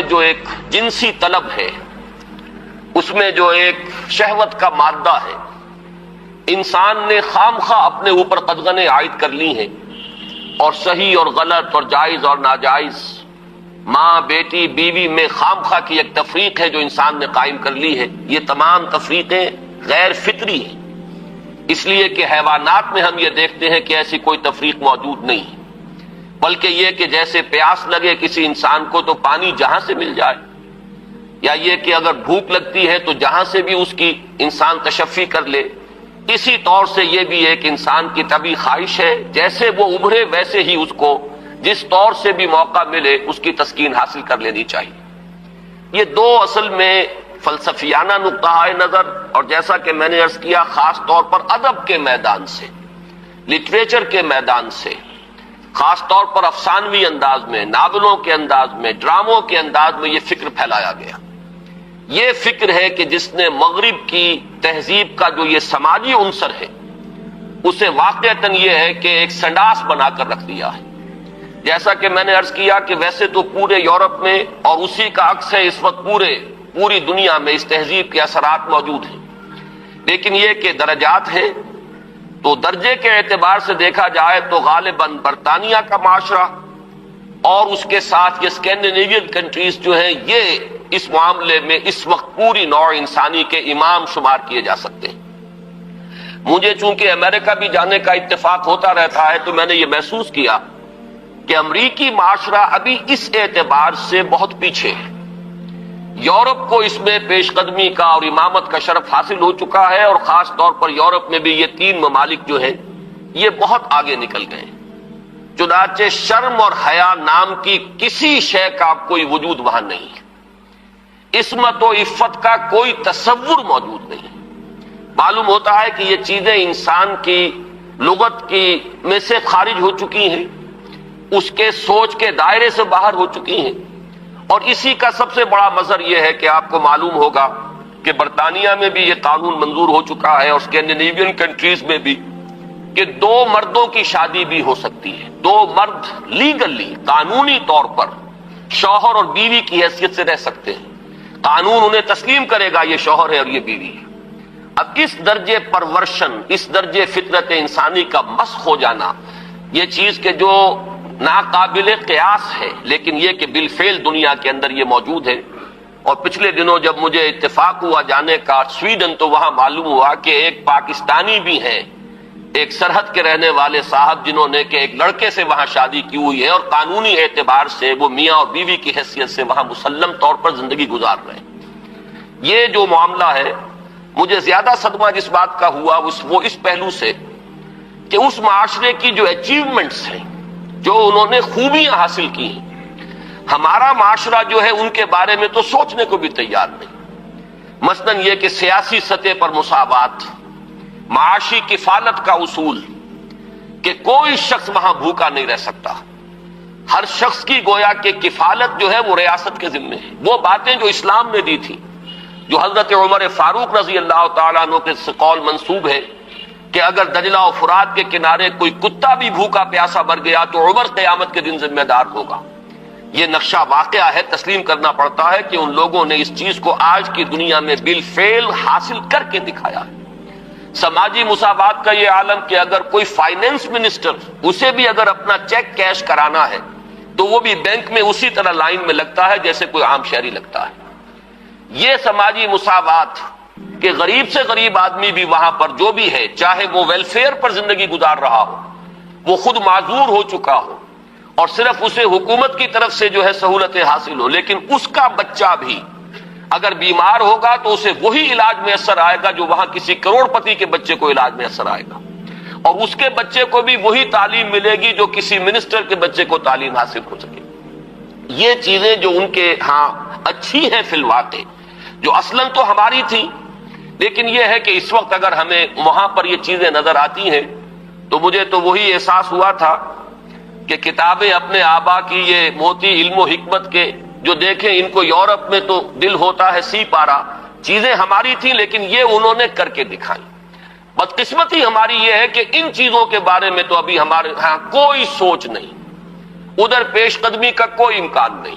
جو ایک جنسی طلب ہے، اس میں جو ایک شہوت کا مادہ ہے، انسان نے خام خواہ اپنے اوپر قدغنیں عائد کر لی ہیں، اور صحیح اور غلط اور جائز اور ناجائز، ماں بیٹی بیوی میں خام خواہ کی ایک تفریق ہے جو انسان نے قائم کر لی ہے۔ یہ تمام تفریقیں غیر فطری ہیں، اس لیے کہ حیوانات میں ہم یہ دیکھتے ہیں کہ ایسی کوئی تفریق موجود نہیں ہے، بلکہ یہ کہ جیسے پیاس لگے کسی انسان کو تو پانی جہاں سے مل جائے، یا یہ کہ اگر بھوک لگتی ہے تو جہاں سے بھی اس کی انسان تشفی کر لے، اسی طور سے یہ بھی ایک انسان کی طبعی خواہش ہے، جیسے وہ ابھرے ویسے ہی اس کو جس طور سے بھی موقع ملے اس کی تسکین حاصل کر لینی چاہیے۔ یہ دو اصل میں فلسفیانہ نقطہ نظر، اور جیسا کہ میں نے عرض کیا خاص طور پر ادب کے میدان سے، لٹریچر کے میدان سے، خاص طور پر افسانوی انداز میں، ناولوں کے انداز میں، ڈراموں کے انداز میں یہ فکر پھیلایا گیا۔ یہ فکر ہے کہ جس نے مغرب کی تہذیب کا جو یہ سماجی عنصر ہے، اسے واقعتاً یہ ہے کہ ایک سنڈاس بنا کر رکھ دیا ہے۔ جیسا کہ میں نے عرض کیا کہ ویسے تو پورے یورپ میں، اور اسی کا عکس ہے اس وقت پوری دنیا میں، اس تہذیب کے اثرات موجود ہیں، لیکن یہ کہ درجات ہیں۔ تو درجے کے اعتبار سے دیکھا جائے تو غالباً برطانیہ کا معاشرہ اور اس کے ساتھ یہ اسکینڈینیوین کنٹریز جو ہیں، یہ اس معاملے میں اس وقت پوری نوع انسانی کے امام شمار کیے جا سکتے ہیں۔ مجھے چونکہ امریکہ بھی جانے کا اتفاق ہوتا رہتا ہے تو میں نے یہ محسوس کیا کہ امریکی معاشرہ ابھی اس اعتبار سے بہت پیچھے ہے۔ یورپ کو اس میں پیش قدمی کا اور امامت کا شرف حاصل ہو چکا ہے، اور خاص طور پر یورپ میں بھی یہ تین ممالک جو ہیں یہ بہت آگے نکل گئے ہیں، چنانچہ شرم اور حیا نام کی کسی شے کا کوئی وجود وہاں نہیں ہے، عصمت و عفت کا کوئی تصور موجود نہیں ہے۔ معلوم ہوتا ہے کہ یہ چیزیں انسان کی لغت کی میں سے خارج ہو چکی ہیں، اس کے سوچ کے دائرے سے باہر ہو چکی ہیں، اور اسی کا سب سے بڑا مظہر یہ ہے کہ آپ کو معلوم ہوگا کہ برطانیہ میں بھی یہ قانون منظور ہو چکا ہے، اور اسکینڈینیوین کنٹریز میں بھی، کہ دو مردوں کی شادی بھی ہو سکتی ہے، دو مرد لیگلی قانونی طور پر شوہر اور بیوی کی حیثیت سے رہ سکتے ہیں، قانون انہیں تسلیم کرے گا یہ شوہر ہے اور یہ بیوی ہے۔ اب اس درجے پرورشن، اس درجے فطرت انسانی کا مسخ ہو جانا، یہ چیز کہ جو ناقابل قیاس ہے، لیکن یہ کہ بالفعل دنیا کے اندر یہ موجود ہے۔ اور پچھلے دنوں جب مجھے اتفاق ہوا جانے کا سویڈن، تو وہاں معلوم ہوا کہ ایک پاکستانی بھی ہیں، ایک سرحد کے رہنے والے صاحب، جنہوں نے کہ ایک لڑکے سے وہاں شادی کی ہوئی ہے، اور قانونی اعتبار سے وہ میاں اور بیوی کی حیثیت سے وہاں مسلم طور پر زندگی گزار رہے ہیں۔ یہ جو معاملہ ہے، مجھے زیادہ صدمہ جس بات کا ہوا وہ اس پہلو سے کہ اس معاشرے کی جو اچیومنٹس ہیں، جو انہوں نے خوبیاں حاصل کی ہیں، ہمارا معاشرہ جو ہے ان کے بارے میں تو سوچنے کو بھی تیار نہیں۔ مثلاً یہ کہ سیاسی سطح پر مساوات، معاشی کفالت کا اصول، کہ کوئی شخص وہاں بھوکا نہیں رہ سکتا، ہر شخص کی گویا کہ کفالت جو ہے وہ ریاست کے ذمے ہے۔ وہ باتیں جو اسلام نے دی تھی، جو حضرت عمر فاروق رضی اللہ تعالیٰ عنہ کے قول منسوب ہے کہ اگر دجلہ و فرات کے کنارے کوئی کتا بھی بھوکا پیاسا مر گیا تو عمر قیامت کے دن ذمہ دار ہوگا۔ یہ نقشہ واقعہ ہے، تسلیم کرنا پڑتا ہے کہ ان لوگوں نے اس چیز کو آج کی دنیا میں بالفعل حاصل کر کے دکھایا ہے۔ سماجی مساوات کا یہ عالم کہ اگر کوئی فائنینس منسٹر، اسے بھی اگر اپنا چیک کیش کرانا ہے تو وہ بھی بینک میں اسی طرح لائن میں لگتا ہے جیسے کوئی عام شہری لگتا ہے۔ یہ سماجی مساوات کہ غریب سے غریب آدمی بھی وہاں پر جو بھی ہے، چاہے وہ ویلفیئر پر زندگی گزار رہا ہو، وہ خود معذور ہو چکا ہو، اور صرف اسے حکومت کی طرف سے جو ہے سہولتیں حاصل ہو، لیکن اس کا بچہ بھی اگر بیمار ہوگا تو اسے وہی علاج میسر آئے گا جو وہاں کسی کروڑ پتی کے بچے کو علاج میسر آئے گا، اور اس کے بچے کو بھی وہی تعلیم ملے گی جو کسی منسٹر کے بچے کو تعلیم حاصل ہو سکے۔ یہ چیزیں جو ان کے ہاں اچھی ہیں فی الواقع، جو اصلاً تو ہماری تھی، لیکن یہ ہے کہ اس وقت اگر ہمیں وہاں پر یہ چیزیں نظر آتی ہیں تو مجھے تو وہی احساس ہوا تھا کہ کتابیں اپنے آبا کی یہ موتی علم و حکمت کے جو دیکھیں ان کو یورپ میں تو دل ہوتا ہے سی پارا، چیزیں ہماری تھیں لیکن یہ انہوں نے کر کے دکھائی۔ بدقسمتی ہماری یہ ہے کہ ان چیزوں کے بارے میں تو ابھی ہمارے ہاں کوئی سوچ نہیں، ادھر پیش قدمی کا کوئی امکان نہیں۔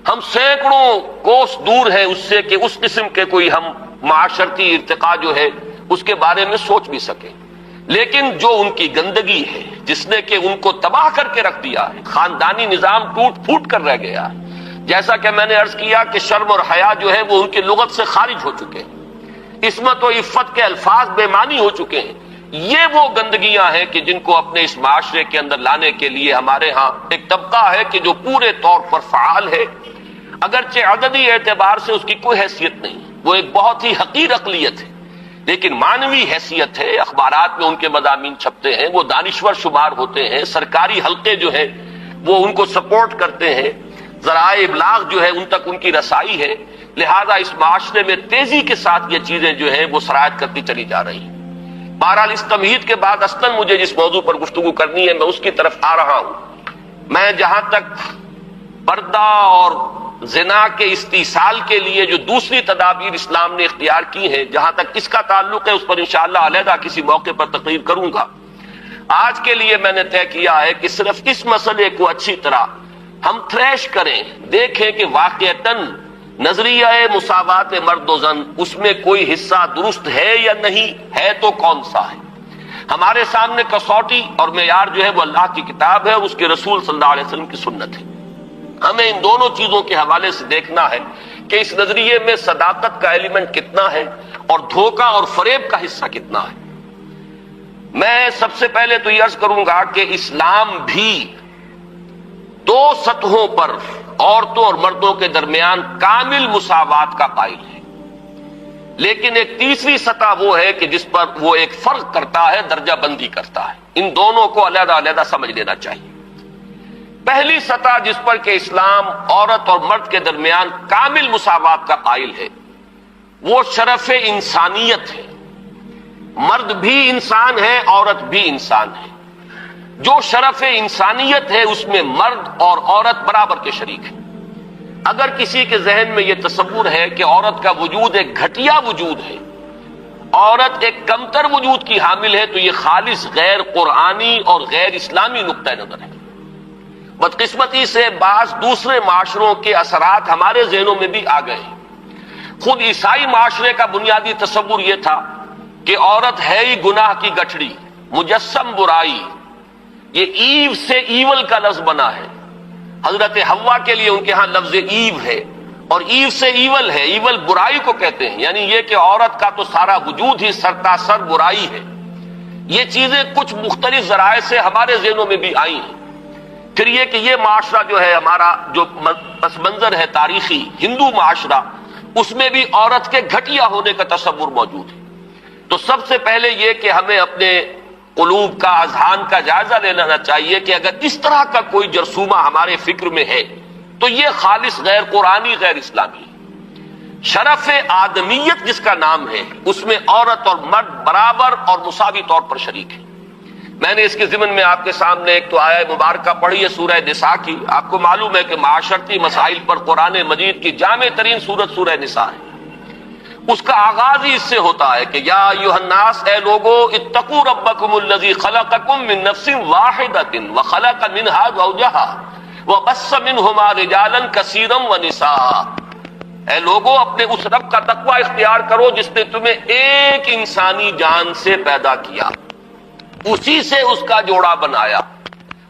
ہم سینکڑوں کوس دور ہیں اس سے کہ اس قسم کے کوئی ہم معاشرتی ارتقاء جو ہے اس کے بارے میں سوچ بھی سکیں، لیکن جو ان کی گندگی ہے جس نے کہ ان کو تباہ کر کے رکھ دیا ہے، خاندانی نظام ٹوٹ پھوٹ کر رہ گیا ہے، جیسا کہ میں نے عرض کیا کہ شرم اور حیا جو ہے وہ ان کی لغت سے خارج ہو چکے ہیں، عصمت و عفت کے الفاظ بے معنی ہو چکے ہیں۔ یہ وہ گندگیاں ہیں کہ جن کو اپنے اس معاشرے کے اندر لانے کے لیے ہمارے ہاں ایک طبقہ ہے کہ جو پورے طور پر فعال ہے، اگرچہ عددی اعتبار سے اس کی کوئی حیثیت نہیں، وہ ایک بہت ہی حقیر اقلیت ہے، لیکن معنوی حیثیت ہے، اخبارات میں ان کے مضامین چھپتے ہیں، وہ دانشور شمار ہوتے ہیں، سرکاری حلقے جو ہیں وہ ان کو سپورٹ کرتے ہیں، ذرائع ابلاغ جو ہے ان تک ان کی رسائی ہے، لہذا اس معاشرے میں تیزی کے ساتھ یہ چیزیں جو ہیں وہ سرایت کرتی چلی جا رہی ہیں۔ بہرحال اس تمہید کے بعد اصلاً مجھے جس موضوع پر گفتگو کرنی ہے میں اس کی طرف آ رہا ہوں۔ میں جہاں تک پردہ اور زنا کے استئصال کے لیے جو دوسری تدابیر اسلام نے اختیار کی ہیں، جہاں تک اس کا تعلق ہے اس پر انشاءاللہ علیحدہ کسی موقع پر تقریر کروں گا۔ آج کے لیے میں نے طے کیا ہے کہ صرف اس مسئلے کو اچھی طرح ہم تھریش کریں، دیکھیں کہ واقعتاً نظریہ مساوات مرد و زن اس میں کوئی حصہ درست ہے یا نہیں ہے، تو کون سا ہے۔ ہمارے سامنے کسوٹی اور معیار جو ہے وہ اللہ کی کتاب ہے اور اس کے رسول صلی اللہ علیہ وسلم کی سنت ہے۔ ہمیں ان دونوں چیزوں کے حوالے سے دیکھنا ہے کہ اس نظریے میں صداقت کا ایلیمنٹ کتنا ہے اور دھوکہ اور فریب کا حصہ کتنا ہے۔ میں سب سے پہلے تو یہ عرض کروں گا کہ اسلام بھی دو سطحوں پر عورتوں اور مردوں کے درمیان کامل مساوات کا قائل ہے، لیکن ایک تیسری سطح وہ ہے کہ جس پر وہ ایک فرق کرتا ہے، درجہ بندی کرتا ہے۔ ان دونوں کو علیحدہ علیحدہ سمجھ لینا چاہیے۔ پہلی سطح جس پر کہ اسلام عورت اور مرد کے درمیان کامل مساوات کا قائل ہے وہ شرف انسانیت ہے۔ مرد بھی انسان ہے، عورت بھی انسان ہے۔ جو شرف انسانیت ہے اس میں مرد اور عورت برابر کے شریک ہیں۔ اگر کسی کے ذہن میں یہ تصور ہے کہ عورت کا وجود ایک گھٹیا وجود ہے، عورت ایک کمتر وجود کی حامل ہے، تو یہ خالص غیر قرآنی اور غیر اسلامی نقطہ نظر ہے۔ بدقسمتی سے بعض دوسرے معاشروں کے اثرات ہمارے ذہنوں میں بھی آ گئے ہیں۔ خود عیسائی معاشرے کا بنیادی تصور یہ تھا کہ عورت ہے ہی گناہ کی گٹھڑی، مجسم برائی، یہ ایو سے ایول کا لفظ بنا ہے۔ حضرت حوا کے لیے ان کے ہاں لفظ ایو ہے، اور ایو سے ایول ہے، ایول برائی کو کہتے ہیں، یعنی یہ کہ عورت کا تو سارا وجود ہی سرتاسر برائی ہے۔ یہ چیزیں کچھ مختلف ذرائع سے ہمارے ذہنوں میں بھی آئی ہیں۔ پھر یہ کہ یہ معاشرہ جو ہے ہمارا جو پس منظر ہے تاریخی ہندو معاشرہ، اس میں بھی عورت کے گھٹیا ہونے کا تصور موجود ہے۔ تو سب سے پہلے یہ کہ ہمیں اپنے قلوب کا، اذہان کا جائزہ لے لینا چاہیے کہ اگر اس طرح کا کوئی جرثومہ ہمارے فکر میں ہے تو یہ خالص غیر قرآنی، غیر اسلامی ہے۔ شرف آدمیت جس کا نام ہے اس میں عورت اور مرد برابر اور مساوی طور پر شریک ہیں۔ میں نے اس کے ضمن میں آپ کے سامنے ایک تو آیہ مبارکہ پڑھی ہے سورہ نساء کی۔ آپ کو معلوم ہے کہ معاشرتی مسائل پر قرآن مجید کی جامع ترین سورت سورہ نساء ہے۔ اس کا آغاز ہی اس سے ہوتا ہے کہ یا ایھا الناس، اے لوگو، اتقوا ربکم الذی خلقکم من نفس واحدۃ وخلق منها زوجها وبث منہما رجالا کثیرا ونساء۔ اے لوگو، اپنے اس رب کا تقوی اختیار کرو جس نے تمہیں ایک انسانی جان سے پیدا کیا، اسی سے اس کا جوڑا بنایا،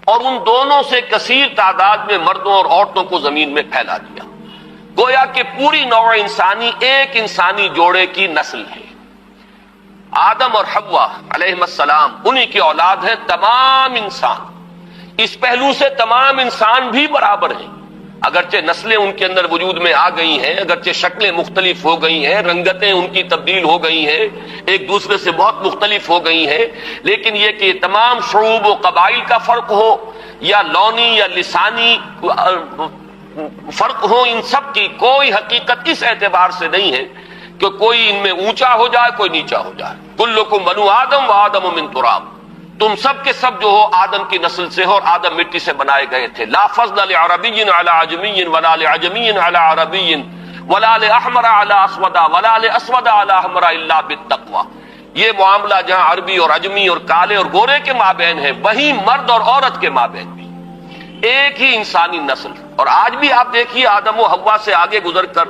اور ان دونوں سے کثیر تعداد میں مردوں اور عورتوں کو زمین میں پھیلا دیا۔ گویا کہ پوری نوع انسانی ایک انسانی جوڑے کی نسل ہے۔ آدم اور حوا علیہ السلام انہی کی اولاد ہے تمام انسان۔ اس پہلو سے تمام انسان بھی برابر ہیں، اگرچہ نسلیں ان کے اندر وجود میں آ گئی ہیں، اگرچہ شکلیں مختلف ہو گئی ہیں، رنگتیں ان کی تبدیل ہو گئی ہیں، ایک دوسرے سے بہت مختلف ہو گئی ہیں، لیکن یہ کہ تمام شعوب و قبائل کا فرق ہو یا لونی یا لسانی فرق ہو، ان سب کی کوئی حقیقت اس اعتبار سے نہیں ہے کہ کوئی ان میں اونچا ہو جائے کوئی نیچا ہو جائے۔ کلکم بنو آدم و آدم من تراب، تم سب کے سب جو ہو آدم کی نسل سے ہو اور آدم مٹی سے بنائے گئے تھے. لا فضل لعربی علی عجمی ولا لعجمی علی عربی ولا لاحمر علی اسود ولا لاسود علی احمر الا بالتقوی. یہ معاملہ جہاں عربی اور عجمی اور کالے اور گورے کے مابین ہے، وہیں مرد اور عورت کے مابین بھی ایک ہی انسانی نسل. اور آج بھی آپ دیکھیے آدم و حوا سے آگے گزر کر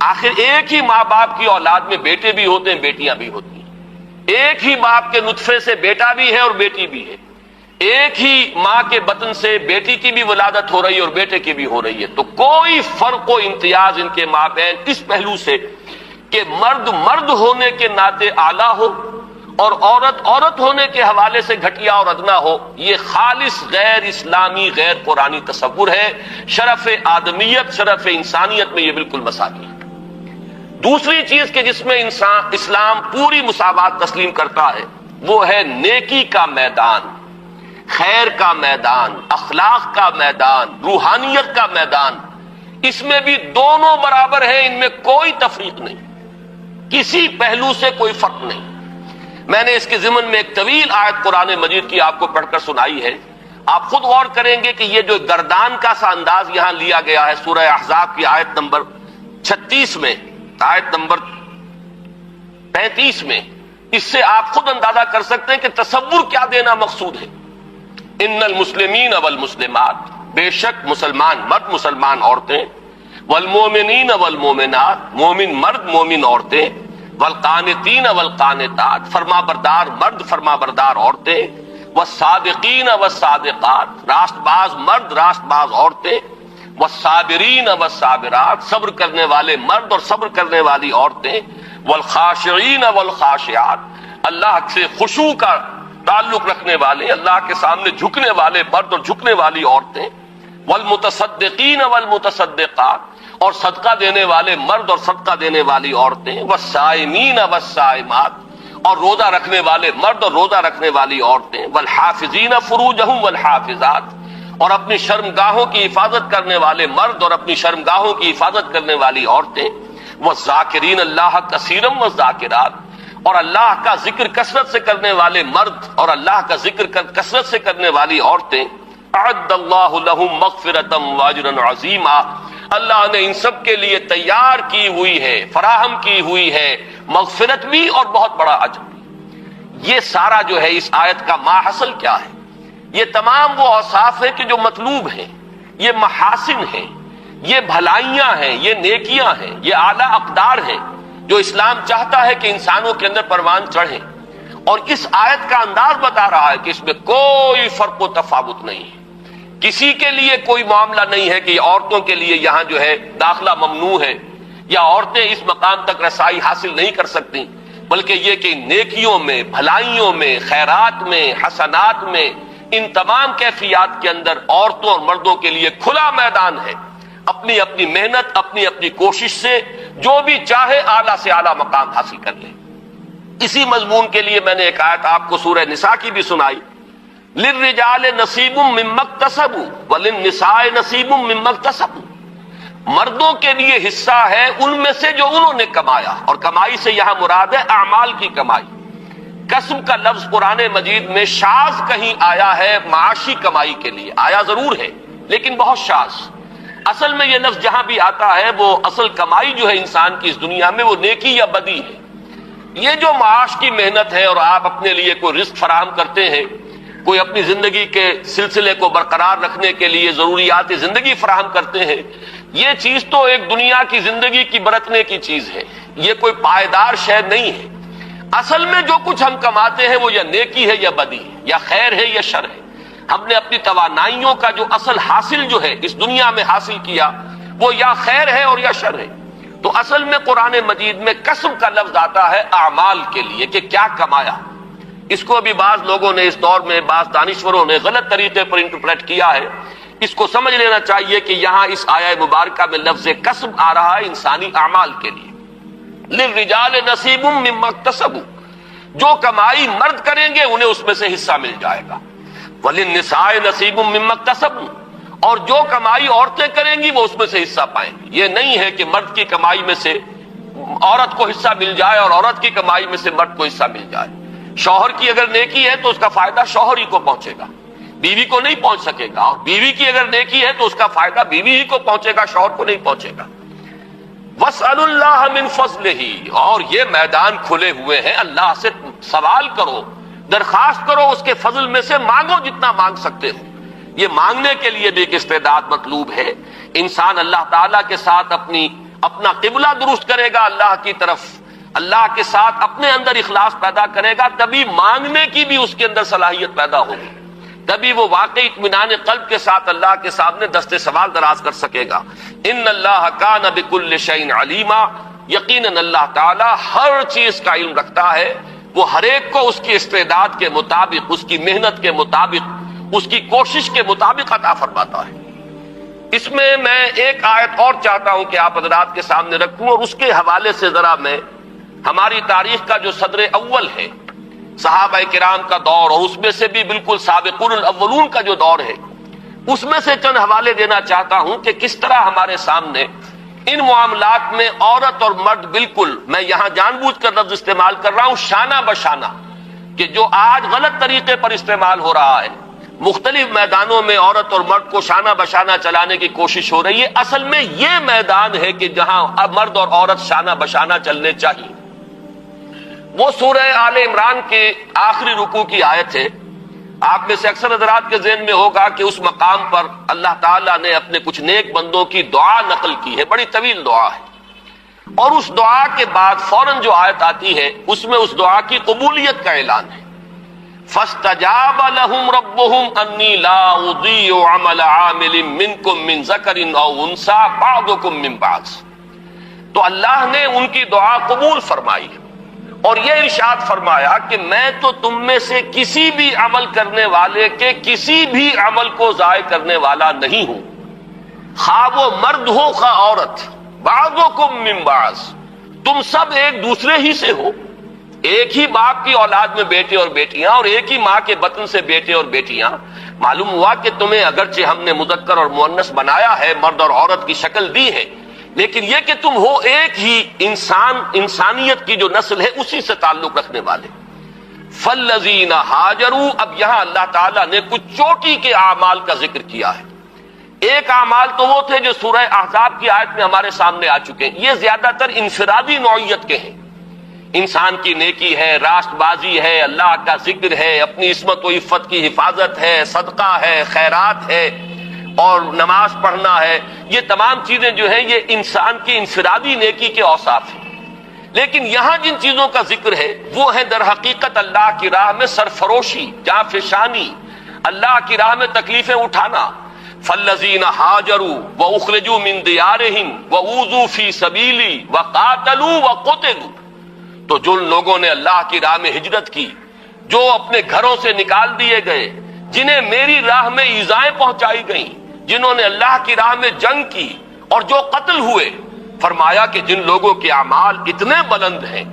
آخر ایک ہی ماں باپ کی اولاد میں بیٹے بھی ہوتے ہیں، بیٹیاں بھی ہوتی ہیں. ایک ہی باپ کے نطفے سے بیٹا بھی ہے اور بیٹی بھی ہے. ایک ہی ماں کے بطن سے بیٹی کی بھی ولادت ہو رہی ہے اور بیٹے کی بھی ہو رہی ہے. تو کوئی فرق و امتیاز ان کے مابین اس پہلو سے کہ مرد مرد ہونے کے ناطے اعلیٰ ہو اور عورت عورت ہونے کے حوالے سے گھٹیا اور ادنا ہو، یہ خالص غیر اسلامی غیر قرآنی تصور ہے. شرف آدمیت، شرف انسانیت میں یہ بالکل مساوی ہے. دوسری چیز کہ جس میں اسلام پوری مساوات تسلیم کرتا ہے وہ ہے نیکی کا میدان، خیر کا میدان، اخلاق کا میدان، روحانیت کا میدان. اس میں بھی دونوں برابر ہیں، ان میں کوئی تفریق نہیں، کسی پہلو سے کوئی فرق نہیں. میں نے اس کے ضمن میں ایک طویل آیت قرآن مجید کی آپ کو پڑھ کر سنائی ہے. آپ خود غور کریں گے کہ یہ جو گردان کا سا انداز یہاں لیا گیا ہے سورہ احزاب کی آیت نمبر 36 میں، آیت نمبر 35 میں، اس سے آپ خود اندازہ کر سکتے ہیں کہ تصور کیا دینا مقصود ہے. ان المسلمین والمسلمات، بے شک مسلمان مرد مسلمان عورتیں، والمومنین والمومنات، مومن مرد مومن عورتیں، والقانتین والقانتات، فرما بردار مرد فرما بردار عورتیں، والصادقین والصادقات، راست باز مرد راست باز عورتیں، والصابرین والصابرات، صبر کرنے والے مرد اور صبر کرنے والی عورتیں، والخاشعین والخاشعات، اللہ سے خشوع کا تعلق رکھنے والے، اللہ کے سامنے جھکنے والے مرد اور جھکنے والی عورتیں، والمتصدقین والمتصدقات، اور صدقہ دینے والے مرد اور صدقہ دینے والی عورتیں، والصائمین والصائمات، اور روزہ رکھنے والے مرد اور روزہ رکھنے والی عورتیں، والحافظین فروجہم والحافظات، اور اپنی شرمگاہوں کی حفاظت کرنے والے مرد اور اپنی شرمگاہوں کی حفاظت کرنے والی عورتیں، والذاکرین اللہ کثیرا والذاکرات، اور اللہ کا ذکر کثرت سے کرنے والے مرد اور اللہ کا ذکر کثرت سے کرنے والی عورتیں. اعد اللہ لہم مغفرۃ واجرا عظیما، اللہ نے ان سب کے لیے تیار کی ہوئی ہے، فراہم کی ہوئی ہے مغفرت بھی اور بہت بڑا اجر بھی. یہ سارا جو ہے اس آیت کا ماحصل کیا ہے؟ یہ تمام وہ اوصاف ہیں کہ جو مطلوب ہیں، یہ محاسن ہیں، یہ بھلائیاں ہیں، یہ نیکیاں ہیں، یہ اعلیٰ اقدار ہیں جو اسلام چاہتا ہے کہ انسانوں کے اندر پروان چڑھیں. اور اس آیت کا انداز بتا رہا ہے کہ اس میں کوئی فرق و تفاوت نہیں ہے. کسی کے لیے کوئی معاملہ نہیں ہے کہ عورتوں کے لیے یہاں جو ہے داخلہ ممنوع ہے یا عورتیں اس مقام تک رسائی حاصل نہیں کر سکتی، بلکہ یہ کہ نیکیوں میں، بھلائیوں میں، خیرات میں، حسنات میں، ان تمام کیفیات کے اندر عورتوں اور مردوں کے لیے کھلا میدان ہے. اپنی اپنی محنت، اپنی اپنی کوشش سے جو بھی چاہے اعلیٰ سے اعلیٰ مقام حاصل کر لے. اسی مضمون کے لیے میں نے ایک آیت آپ کو سورہ نساء کی بھی سنائی. للرجال نصیب مما اکتسبوا وللنساء نصیب مما اکتسبوا، مردوں کے لیے حصہ ہے ان میں سے جو انہوں نے کمایا، اور کمائی سے یہاں مراد ہے اعمال کی کمائی. کسب کا لفظ قرآن مجید میں شاذ کہیں آیا ہے معاشی کمائی کے لیے، آیا ضرور ہے لیکن بہت شاذ. اصل میں یہ لفظ جہاں بھی آتا ہے وہ اصل کمائی جو ہے انسان کی اس دنیا میں وہ نیکی یا بدی ہے. یہ جو معاش کی محنت ہے اور آپ اپنے لیے کوئی رزق فراہم کرتے ہیں، کوئی اپنی زندگی کے سلسلے کو برقرار رکھنے کے لیے ضروریات زندگی فراہم کرتے ہیں، یہ چیز تو ایک دنیا کی زندگی کی برتنے کی چیز ہے، یہ کوئی پائیدار شے نہیں ہے. اصل میں جو کچھ ہم کماتے ہیں وہ یا نیکی ہے یا بدی ہے، یا خیر ہے یا شر ہے. ہم نے اپنی توانائیوں کا جو اصل حاصل جو ہے اس دنیا میں حاصل کیا وہ یا خیر ہے اور یا شر ہے. تو اصل میں قرآن مجید میں کسب کا لفظ آتا ہے اعمال کے لیے کہ کیا کمایا. اس کو بھی بعض لوگوں نے اس دور میں، بعض دانشوروں نے غلط طریقے پر انٹرپریٹ کیا ہے. اس کو سمجھ لینا چاہیے کہ یہاں اس آیہ مبارکہ میں لفظ کسب آ رہا ہے انسانی اعمال کے لیے. للرجال نصیب مما اکتسبوا، جو کمائی مرد کریں گے انہیں اس میں سے حصہ مل جائے گا. وللنساء نصیب مما اکتسبوا، اور جو کمائی عورتیں کریں گی وہ اس میں سے حصہ پائیں گی. یہ نہیں ہے کہ مرد کی کمائی میں سے عورت کو حصہ مل جائے اور عورت کی کمائی میں سے مرد کو حصہ مل جائے. شوہر کی اگر نیکی ہے تو اس کا فائدہ شوہر ہی کو پہنچے گا، بیوی کو نہیں پہنچ سکے گا، اور بیوی کی اگر نیکی ہے تو اس کا فائدہ بیوی ہی کو پہنچے گا، شوہر کو نہیں پہنچے گا۔ وَاسْأَلُوا اللَّهَ مِن فَضْلِهِ، اور یہ میدان کھلے ہوئے ہیں، اللہ سے سوال کرو، درخواست کرو، اس کے فضل میں سے مانگو جتنا مانگ سکتے ہو۔ یہ مانگنے کے لیے بھی ایک استعداد مطلوب ہے۔ انسان اللہ تعالیٰ کے ساتھ اپنا قبلہ درست کرے گا اللہ کی طرف، اللہ کے ساتھ اپنے اندر اخلاص پیدا کرے گا، تبھی مانگنے کی بھی اس کے اندر صلاحیت پیدا ہوگی، تبھی وہ واقعی اطمینان قلب کے ساتھ اللہ کے سامنے دست سوال دراز کر سکے گا۔ ان اللہ کان بکل شیء علیما، یقیناً اللہ تعالی ہر چیز کا علم رکھتا ہے، وہ ہر ایک کو اس کی استعداد کے مطابق، اس کی محنت کے مطابق، اس کی کوشش کے مطابق عطا فرماتا ہے۔ اس میں ایک آیت اور چاہتا ہوں کہ آپ حضرات کے سامنے رکھوں، اور اس کے حوالے سے ذرا میں ہماری تاریخ کا جو صدر اول ہے، صحابہ کرام کا دور، اور اس میں سے بھی بالکل سابقون الاولون کا جو دور ہے، اس میں سے چند حوالے دینا چاہتا ہوں کہ کس طرح ہمارے سامنے ان معاملات میں عورت اور مرد بالکل، میں یہاں جان بوجھ کر لفظ استعمال کر رہا ہوں شانہ بشانہ، کہ جو آج غلط طریقے پر استعمال ہو رہا ہے، مختلف میدانوں میں عورت اور مرد کو شانہ بشانہ چلانے کی کوشش ہو رہی ہے، اصل میں یہ میدان ہے کہ جہاں مرد اور عورت شانہ بشانہ چلنے چاہیے۔ وہ سورہ آل عمران کے آخری رکوع کی آیت ہے، آپ میں سے اکثر حضرات کے ذہن میں ہوگا کہ اس مقام پر اللہ تعالیٰ نے اپنے کچھ نیک بندوں کی دعا نقل کی ہے، بڑی طویل دعا ہے، اور اس دعا کے بعد فوراً جو آیت آتی ہے اس میں اس دعا کی قبولیت کا اعلان ہے۔ فَاسْتَجَابَ لَهُمْ رَبُّهُمْ أَنِّي لَا أُضِيعُ عَمَلَ عَامِلٍ مِّنكُم مِّن ذَكَرٍ أَوْ أُنثَىٰ بَعْضُكُم مِّن بَعْضٍ، تو اللہ نے ان کی دعا قبول فرمائی اور یہ ارشاد فرمایا کہ میں تو تم میں سے کسی بھی عمل کرنے والے کے کسی بھی عمل کو ضائع کرنے والا نہیں ہوں، خواہ وہ مرد ہو خواہ عورت، بعضکم من بعض، تم سب ایک دوسرے ہی سے ہو، ایک ہی باپ کی اولاد میں بیٹے اور بیٹیاں، اور ایک ہی ماں کے بطن سے بیٹے اور بیٹیاں۔ معلوم ہوا کہ تمہیں اگرچہ ہم نے مذکر اور مؤنث بنایا ہے، مرد اور عورت کی شکل دی ہے، لیکن یہ کہ تم ہو ایک ہی انسانیت کی جو نسل ہے اسی سے تعلق رکھنے والے۔ فالذین ہاجروا، اب یہاں اللہ تعالیٰ نے کچھ چوٹی کے اعمال کا ذکر کیا ہے۔ ایک اعمال تو وہ تھے جو سورہ احزاب کی آیت میں ہمارے سامنے آ چکے ہیں، یہ زیادہ تر انفرادی نوعیت کے ہیں، انسان کی نیکی ہے، راست بازی ہے، اللہ کا ذکر ہے، اپنی عصمت و عفت کی حفاظت ہے، صدقہ ہے، خیرات ہے، اور نماز پڑھنا ہے، یہ تمام چیزیں جو ہیں یہ انسان کی انفرادی نیکی کے اوصاف ہیں۔ لیکن یہاں جن چیزوں کا ذکر ہے وہ ہے در حقیقت اللہ کی راہ میں سرفروشی، جانفشانی، اللہ کی راہ میں تکلیفیں اٹھانا۔ فالذین ہاجروا واخرجوا من دیارہم واوذوا فی سبیلی وقاتلوا وقتلوا، تو جن لوگوں نے اللہ کی راہ میں ہجرت کی، جو اپنے گھروں سے نکال دیے گئے، جنہیں میری راہ میں ایذائیں پہنچائی گئیں، جنہوں نے اللہ کی راہ میں جنگ کی، اور جو قتل ہوئے، فرمایا کہ جن لوگوں کے اعمال اتنے بلند ہیں،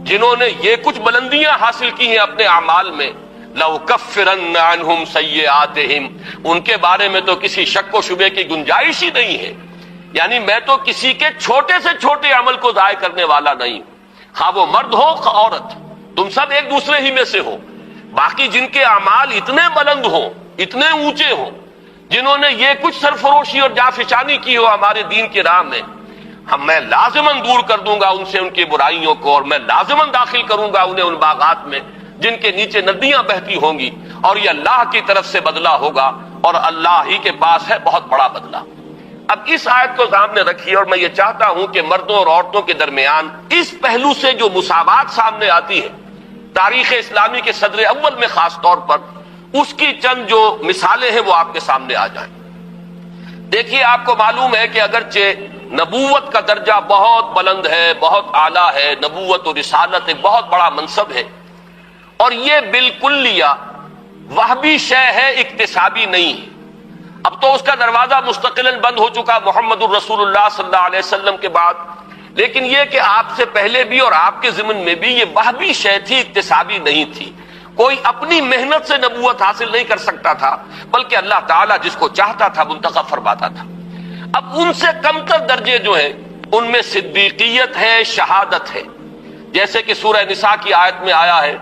جنہوں نے یہ کچھ بلندیاں حاصل کی ہیں اپنے اعمال میں، لَأُكَفِّرَنَّ عَنْهُمْ سَيِّئَاتِهِمْ، ان کے بارے میں تو کسی شک و شبے کی گنجائش ہی نہیں ہے، یعنی میں تو کسی کے چھوٹے سے چھوٹے عمل کو ضائع کرنے والا نہیں، خواہ وہ مرد ہو خواہ عورت، تم سب ایک دوسرے ہی میں سے ہو۔ باقی جن کے اعمال اتنے بلند ہوں، اتنے اونچے ہوں، جنہوں نے یہ کچھ سرفروشی اور جانفشانی کی ہو ہمارے دین کی راہ میں، میں لازماً دور کر دوں گا ان سے ان کی برائیوں کو، اور میں لازماً داخل کروں گا انہیں ان باغات میں جن کے نیچے ندیاں بہتی ہوں گی، اور یہ اللہ کی طرف سے بدلہ ہوگا، اور اللہ ہی کے پاس ہے بہت بڑا بدلہ۔ اب اس آیت کو سامنے رکھیے، اور میں یہ چاہتا ہوں کہ مردوں اور عورتوں کے درمیان اس پہلو سے جو مساوات سامنے آتی ہے تاریخ اسلامی کے صدر اول میں خاص طور پر، اس کی چند جو مثالیں ہیں وہ آپ کے سامنے آ جائیں۔ دیکھیے، آپ کو معلوم ہے کہ اگرچہ نبوت کا درجہ بہت بلند ہے، بہت اعلیٰ ہے، نبوت و رسالت ایک بہت بڑا منصب ہے، اور یہ بالکلیہ وہبی شے ہے، اکتسابی نہیں ہے۔ اب تو اس کا دروازہ مستقلاً بند ہو چکا محمد الرسول اللہ صلی اللہ علیہ وسلم کے بعد، لیکن یہ کہ آپ سے پہلے بھی اور آپ کے ضمن میں بھی یہ وہبی شے تھی، اکتسابی نہیں تھی۔ کوئی اپنی محنت سے نبوت حاصل نہیں کر سکتا تھا، بلکہ اللہ تعالیٰ جس کو چاہتا تھا منتخب فرماتا تھا۔ اب ان سے کمتر درجے جو ہیں ان میں صدیقیت ہے، شہادت ہے، جیسے کہ سورہ نساء کی آیت میں آیا ہے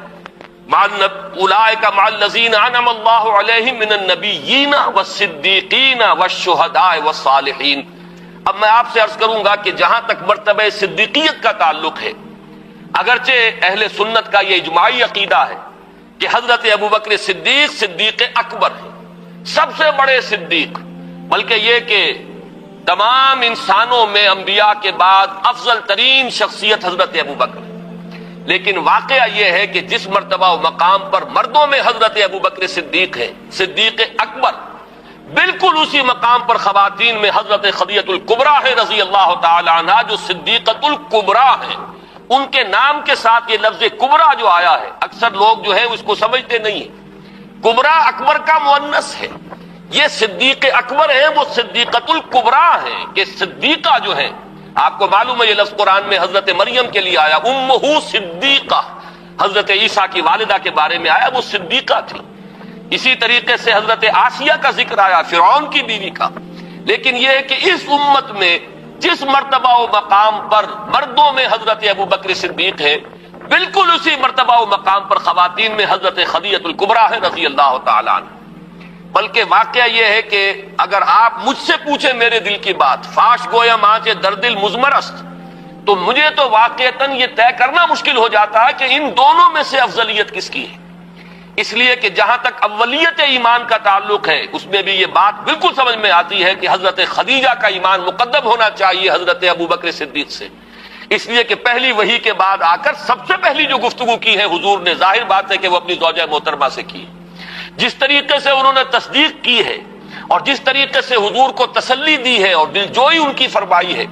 اولئک مع الذین انعم اللہ علیہم من النبیین والصدیقین والشہداء والصالحین۔ اب میں آپ سے عرض کروں گا کہ جہاں تک مرتبہ صدیقیت کا تعلق ہے، اگرچہ اہل سنت کا یہ اجماعی عقیدہ ہے کہ حضرت ابوبکر صدیق صدیق اکبر ہے، سب سے بڑے صدیق، بلکہ یہ کہ تمام انسانوں میں انبیاء کے بعد افضل ترین شخصیت حضرت ابوبکر ہے۔ لیکن واقعہ یہ ہے کہ جس مرتبہ و مقام پر مردوں میں حضرت ابوبکر صدیق ہے، صدیق اکبر، بالکل اسی مقام پر خواتین میں حضرت خدیجہ الکبریٰ ہے رضی اللہ تعالی عنہا، جو صدیقۃ الکبریٰ ہے۔ ان کے نام کے ساتھ یہ لفظ کبریٰ جو آیا ہے، اکثر لوگ جو ہے اس کو سمجھتے نہیں ہیں۔ کبریٰ اکبر کا مؤنث ہے، یہ صدیق اکبر ہے، وہ صدیقۃ الکبریٰ ہے کہ صدیقہ جو ہے، آپ کو معلوم ہے یہ لفظ قرآن میں حضرت مریم کے لیے آیا، امہ صدیقہ، حضرت عیسیٰ کی والدہ کے بارے میں آیا، وہ صدیقہ تھی۔ اسی طریقے سے حضرت آسیہ کا ذکر آیا، فرعون کی بیوی کا۔ لیکن یہ ہے کہ اس امت میں جس مرتبہ و مقام پر مردوں میں حضرت ابوبکر صدیق ہے، بالکل اسی مرتبہ و مقام پر خواتین میں حضرت خدیجہ الکبریٰ ہے رضی اللہ تعالی عنہ۔ بلکہ واقعہ یہ ہے کہ اگر آپ مجھ سے پوچھیں میرے دل کی بات، فاش گویم آنچ در دل مضمر است، تو مجھے تو واقعتاً یہ طے کرنا مشکل ہو جاتا ہے کہ ان دونوں میں سے افضلیت کس کی ہے۔ اس لیے کہ جہاں تک اولیت ایمان کا تعلق ہے، اس میں بھی یہ بات بالکل سمجھ میں آتی ہے کہ حضرت خدیجہ کا ایمان مقدم ہونا چاہیے حضرت ابوبکر صدیق سے، اس لیے کہ پہلی وحی کے بعد آ کر سب سے پہلی جو گفتگو کی ہے حضور نے، ظاہر بات ہے کہ وہ اپنی زوجہ محترمہ سے کی ہے۔ جس طریقے سے انہوں نے تصدیق کی ہے اور جس طریقے سے حضور کو تسلی دی ہے اور دلجوئی ان کی فرمائی ہے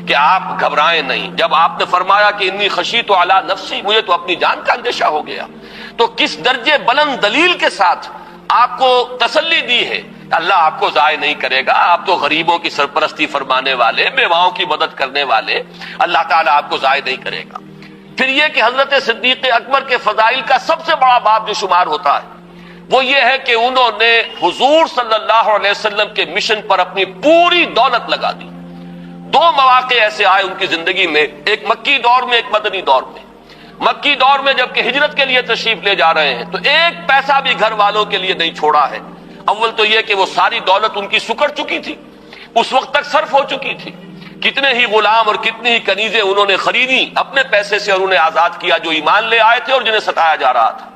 کہ آپ گھبرائیں نہیں، جب آپ نے فرمایا کہ انی خشیت علی نفسی، مجھے تو اپنی جان کا اندیشہ ہو گیا، تو کس درجے بلند دلیل کے ساتھ آپ کو تسلی دی ہے۔ اللہ آپ کو ضائع نہیں کرے گا، آپ تو غریبوں کی سرپرستی فرمانے والے، بیواؤں کی مدد کرنے والے، اللہ تعالیٰ آپ کو ضائع نہیں کرے گا۔ پھر یہ کہ حضرت صدیق اکبر کے فضائل کا سب سے بڑا باب جو شمار ہوتا ہے وہ یہ ہے کہ انہوں نے حضور صلی اللہ علیہ وسلم کے مشن پر اپنی پوری دولت لگا دی۔ دو مواقع ایسے آئے ان کی زندگی میں، ایک مکی دور میں، ایک مدنی دور میں۔ مکی دور میں جب کہ ہجرت کے لیے تشریف لے جا رہے ہیں تو ایک پیسہ بھی گھر والوں کے لیے نہیں چھوڑا ہے۔ اول تو یہ کہ وہ ساری دولت ان کی سکڑ چکی تھی، اس وقت تک صرف ہو چکی تھی، کتنے ہی غلام اور کتنی ہی کنیزیں انہوں نے خریدی اپنے پیسے سے اور انہیں آزاد کیا جو ایمان لے آئے تھے اور جنہیں ستایا جا رہا تھا۔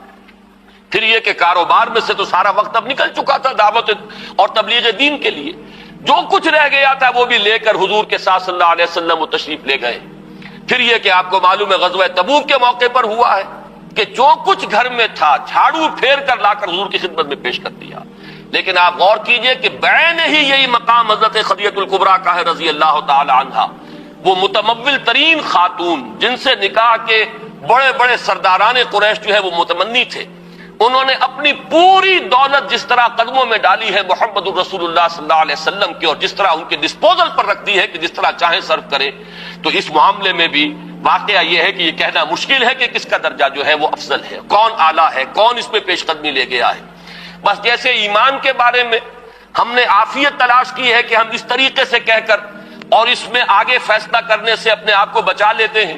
پھر یہ کہ کاروبار میں سے تو سارا وقت اب نکل چکا تھا دعوت اور تبلیغ دین کے لیے، جو کچھ رہ گیا تھا وہ بھی لے کر حضور کے ساتھ صلی اللہ علیہ وسلم وہ تشریف لے گئے۔ پھر یہ کہ آپ کو معلوم ہے غزوہ تبوک کے موقع پر ہوا ہے کہ جو کچھ گھر میں تھا جھاڑو پھیر کر لا کر حضور کی خدمت میں پیش کر دیا۔ لیکن آپ غور کیجئے کہ بعین ہی یہی مقام حضرت خدیجہ الکبریٰ کا ہے رضی اللہ تعالی عنہا، وہ متمول ترین خاتون جن سے نکاح کے بڑے بڑے سرداران قریش جو ہے وہ متمنی تھے، انہوں نے اپنی پوری دولت جس طرح قدموں میں ڈالی ہے محمد الرسول اللہ صلی اللہ علیہ وسلم کی، اور جس طرح ان کے ڈسپوزل پر رکھ دی ہے کہ جس طرح چاہیں صرف کرے، تو اس معاملے میں بھی واقعہ یہ ہے کہ یہ کہنا مشکل ہے کہ کس کا درجہ جو ہے وہ افضل ہے، کون اعلیٰ ہے، کون اس میں پیش قدمی لے گیا ہے۔ بس جیسے ایمان کے بارے میں ہم نے عافیت تلاش کی ہے کہ ہم اس طریقے سے کہہ کر اور اس میں آگے فیصلہ کرنے سے اپنے آپ کو بچا لیتے ہیں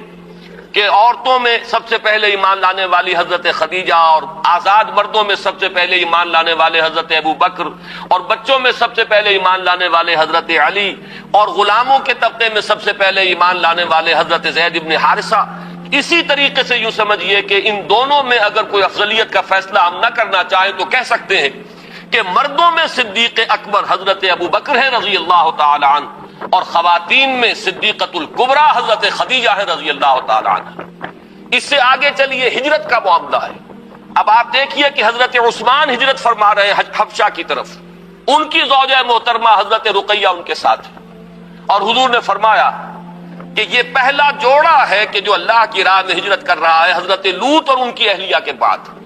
کہ عورتوں میں سب سے پہلے ایمان لانے والی حضرت خدیجہ، اور آزاد مردوں میں سب سے پہلے ایمان لانے والے حضرت ابو بکر، اور بچوں میں سب سے پہلے ایمان لانے والے حضرت علی، اور غلاموں کے طبقے میں سب سے پہلے ایمان لانے والے حضرت زید ابن حارثہ۔ اسی طریقے سے یوں سمجھیے کہ ان دونوں میں اگر کوئی افضلیت کا فیصلہ ہم نہ کرنا چاہیں تو کہہ سکتے ہیں کہ مردوں میں صدیق اکبر حضرت ابو بکر ہے رضی اللہ تعالی عنہ، اور خواتین میں صدیقۃ الکبریٰ حضرت خدیجہ ہے رضی اللہ تعالی عنہ۔ اس سے آگے چلیے ہجرت کا معاملہ ہے۔ اب آپ دیکھیے کہ حضرت عثمان ہجرت فرما رہے ہیں حبشہ کی طرف، ان کی زوجہ محترمہ حضرت رقیہ ان کے ساتھ، اور حضور نے فرمایا کہ یہ پہلا جوڑا ہے کہ جو اللہ کی راہ میں ہجرت کر رہا ہے حضرت لوط اور ان کی اہلیہ کے بعد۔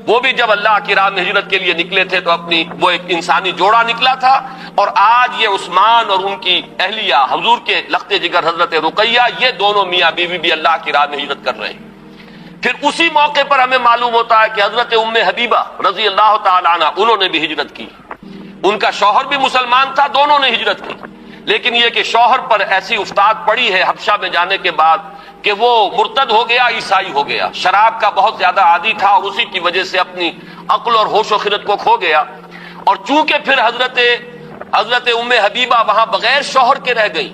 وہ بھی جب اللہ کی راہ میں ہجرت کے لیے نکلے تھے تو اپنی وہ ایک انسانی جوڑا نکلا تھا، اور آج یہ عثمان اور ان کی اہلیہ حضور کے لخت جگر حضرت رقیہ، یہ دونوں میاں بیوی بھی اللہ کی راہ میں ہجرت کر رہے ہیں۔ پھر اسی موقع پر ہمیں معلوم ہوتا ہے کہ حضرت ام حبیبہ رضی اللہ تعالی عنہ انہوں نے بھی ہجرت کی، ان کا شوہر بھی مسلمان تھا، دونوں نے ہجرت کی، لیکن یہ کہ شوہر پر ایسی افتاد پڑی ہے حبشہ میں جانے کے بعد کہ وہ مرتد ہو گیا، عیسائی ہو گیا، شراب کا بہت زیادہ عادی تھا اور اسی کی وجہ سے اپنی عقل اور ہوش و خرد کو کھو گیا، اور چونکہ پھر حضرت ام حبیبہ وہاں بغیر شوہر کے رہ گئی،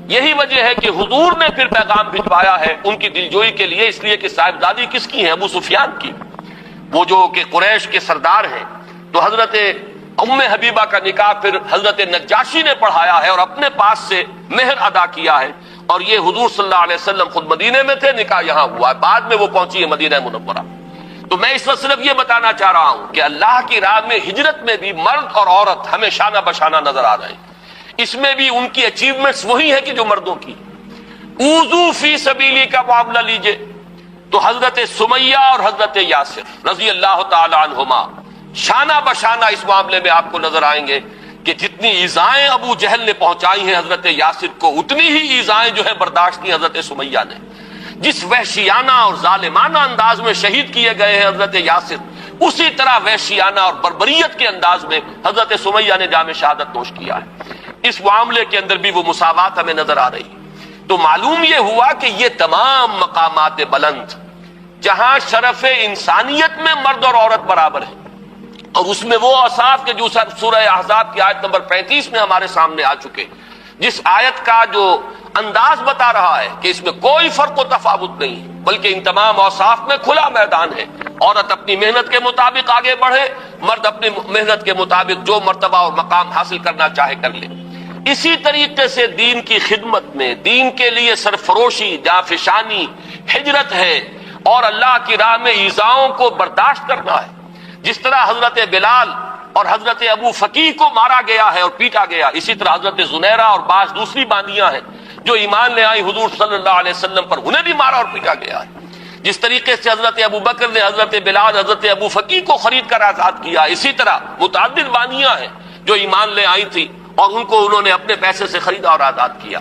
یہی وجہ ہے کہ حضور نے پھر پیغام بھجوایا ہے ان کی دلجوئی کے لیے، اس لیے کہ صاحبزادی کس کی ہے؟ ابو سفیان کی، وہ جو کہ قریش کے سردار ہیں۔ تو حضرت ام حبیبہ کا نکاح پھر حضرت نجاشی نے پڑھایا ہے اور اپنے پاس سے مہر ادا کیا ہے، اور یہ حضور صلی اللہ علیہ وسلم خود مدینے میں تھے، نکاح یہاں ہوا ہے، بعد میں وہ پہنچی ہے مدینہ منورہ۔ تو میں اس وقت صرف یہ بتانا چاہ رہا ہوں کہ اللہ کی راہ میں ہجرت میں بھی مرد اور عورت ہمیں شانہ بشانہ نظر آ رہے ہیں، اس میں بھی ان کی اچیومنٹس وہی ہیں کہ جو مردوں کی۔ اوذو فی سبیلی کا معاملہ لیجئے تو حضرت سمیہ اور حضرت یاسر رضی اللہ تعالی عنہما شانہ بشانہ اس معاملے میں آپ کو نظر آئیں گے کہ جتنی ایذائیں ابو جہل نے پہنچائی ہیں حضرت یاسر کو، اتنی ہی ایذائیں جو ہے برداشت کی حضرت سمیہ نے۔ جس وحشیانہ اور ظالمانہ انداز میں شہید کیے گئے ہیں حضرت یاسر، اسی طرح وحشیانہ اور بربریت کے انداز میں حضرت سمیہ نے جام شہادت نوش کیا ہے۔ اس معاملے کے اندر بھی وہ مساوات ہمیں نظر آ رہی ہے۔ تو معلوم یہ ہوا کہ یہ تمام مقامات بلند جہاں شرف انسانیت میں مرد اور عورت برابر ہیں، اور اس میں وہ اوصاف کے جو سورہ احزاب کی آیت نمبر 35 میں ہمارے سامنے آ چکے، جس آیت کا جو انداز بتا رہا ہے کہ اس میں کوئی فرق و تفاوت نہیں ہے، بلکہ ان تمام اوصاف میں کھلا میدان ہے۔ عورت اپنی محنت کے مطابق آگے بڑھے، مرد اپنی محنت کے مطابق جو مرتبہ اور مقام حاصل کرنا چاہے کر لے۔ اسی طریقے سے دین کی خدمت میں، دین کے لیے سرفروشی، جانفشانی، ہجرت ہے، اور اللہ کی راہ میں ایذاؤں کو برداشت کرنا ہے۔ جس طرح حضرت بلال اور حضرت ابو فقیہ کو مارا گیا ہے اور پیٹا گیا، اسی طرح حضرت زنیرہ اور بعض دوسری باندیاں ہیں جو ایمان لے آئی حضور صلی اللہ علیہ وسلم پر، انہیں بھی مارا اور پیٹا گیا ہے۔ جس طریقے سے حضرت ابو بکر نے حضرت بلال، حضرت ابو فقیہ کو خرید کر آزاد کیا، اسی طرح متعدد باندیاں ہیں جو ایمان لے آئی تھی اور ان کو انہوں نے اپنے پیسے سے خریدا اور آزاد کیا۔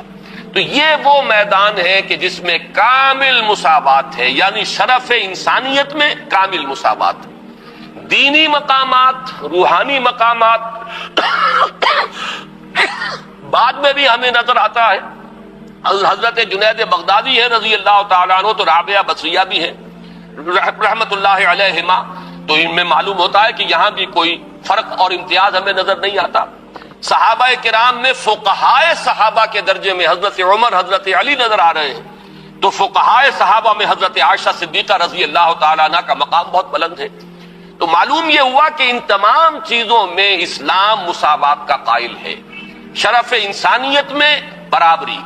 تو یہ وہ میدان ہے کہ جس میں کامل مساوات ہے، یعنی شرف انسانیت میں کامل مساوات۔ دینی مقامات، روحانی مقامات بعد میں بھی ہمیں نظر آتا ہے۔ حضرت جنید بغدادی ہے رضی اللہ تعالیٰ عنہ، تو رابعہ بصریہ بھی ہے رحمت اللہ علیہما، تو ان میں معلوم ہوتا ہے کہ یہاں بھی کوئی فرق اور امتیاز ہمیں نظر نہیں آتا۔ صحابہ کرام میں فقہائے صحابہ کے درجے میں حضرت عمر، حضرت علی نظر آ رہے ہیں، تو فقہائے صحابہ میں حضرت عائشہ صدیقہ رضی اللہ تعالیٰ عنہ کا مقام بہت بلند ہے۔ تو معلوم یہ ہوا کہ ان تمام چیزوں میں اسلام مساوات کا قائل ہے، شرف انسانیت میں برابری،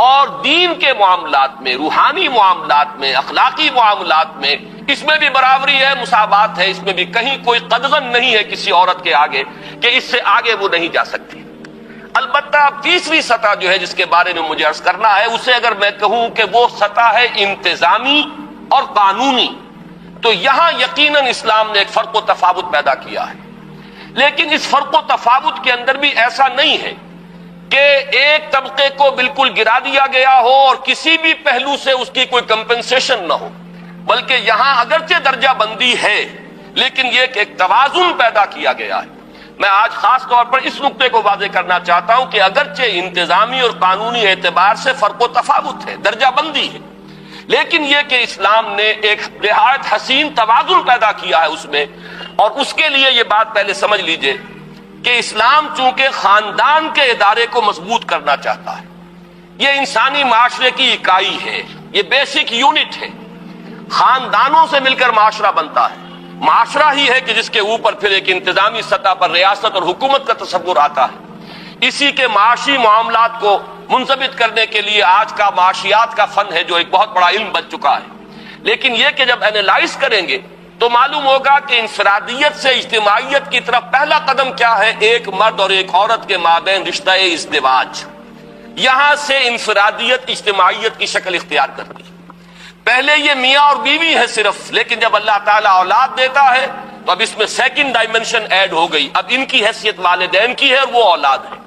اور دین کے معاملات میں، روحانی معاملات میں، اخلاقی معاملات میں اس میں بھی برابری ہے، مساوات ہے، اس میں بھی کہیں کوئی قدغن نہیں ہے کسی عورت کے آگے کہ اس سے آگے وہ نہیں جا سکتی۔ البتہ تیسری سطح جو ہے جس کے بارے میں مجھے عرض کرنا ہے، اسے اگر میں کہوں کہ وہ سطح ہے انتظامی اور قانونی، تو یہاں یقیناً اسلام نے ایک فرق و تفاوت پیدا کیا ہے، لیکن اس فرق و تفاوت کے اندر بھی ایسا نہیں ہے کہ ایک طبقے کو بالکل گرا دیا گیا ہو اور کسی بھی پہلو سے اس کی کوئی کمپنسیشن نہ ہو، بلکہ یہاں اگرچہ درجہ بندی ہے لیکن یہ کہ ایک توازن پیدا کیا گیا ہے۔ میں آج خاص طور پر اس نقطے کو واضح کرنا چاہتا ہوں کہ اگرچہ انتظامی اور قانونی اعتبار سے فرق و تفاوت ہے، درجہ بندی ہے، لیکن یہ کہ اسلام نے ایک نہایت حسین توازن پیدا کیا ہے اس میں، اور اس کے لیے یہ بات پہلے سمجھ لیجئے کہ اسلام چونکہ خاندان کے ادارے کو مضبوط کرنا چاہتا ہے، یہ انسانی معاشرے کی اکائی ہے، یہ بیسک یونٹ ہے، خاندانوں سے مل کر معاشرہ بنتا ہے، معاشرہ ہی ہے کہ جس کے اوپر پھر ایک انتظامی سطح پر ریاست اور حکومت کا تصور آتا ہے۔ اسی کے معاشی معاملات کو منضبط کرنے کے لیے آج کا معاشیات کا فن ہے جو ایک بہت بڑا علم بن چکا ہے، لیکن یہ کہ جب اینالائز کریں گے تو معلوم ہوگا کہ انفرادیت سے اجتماعیت کی طرف پہلا قدم کیا ہے؟ ایک مرد اور ایک عورت کے مابین رشتہ ازدواج، یہاں سے انفرادیت اجتماعیت کی شکل اختیار کرتی ہے۔ پہلے یہ میاں اور بیوی ہے صرف، لیکن جب اللہ تعالیٰ اولاد دیتا ہے تو اب اس میں سیکنڈ ڈائمنشن ایڈ ہو گئی، اب ان کی حیثیت والدین کی ہے اور وہ اولاد ہے۔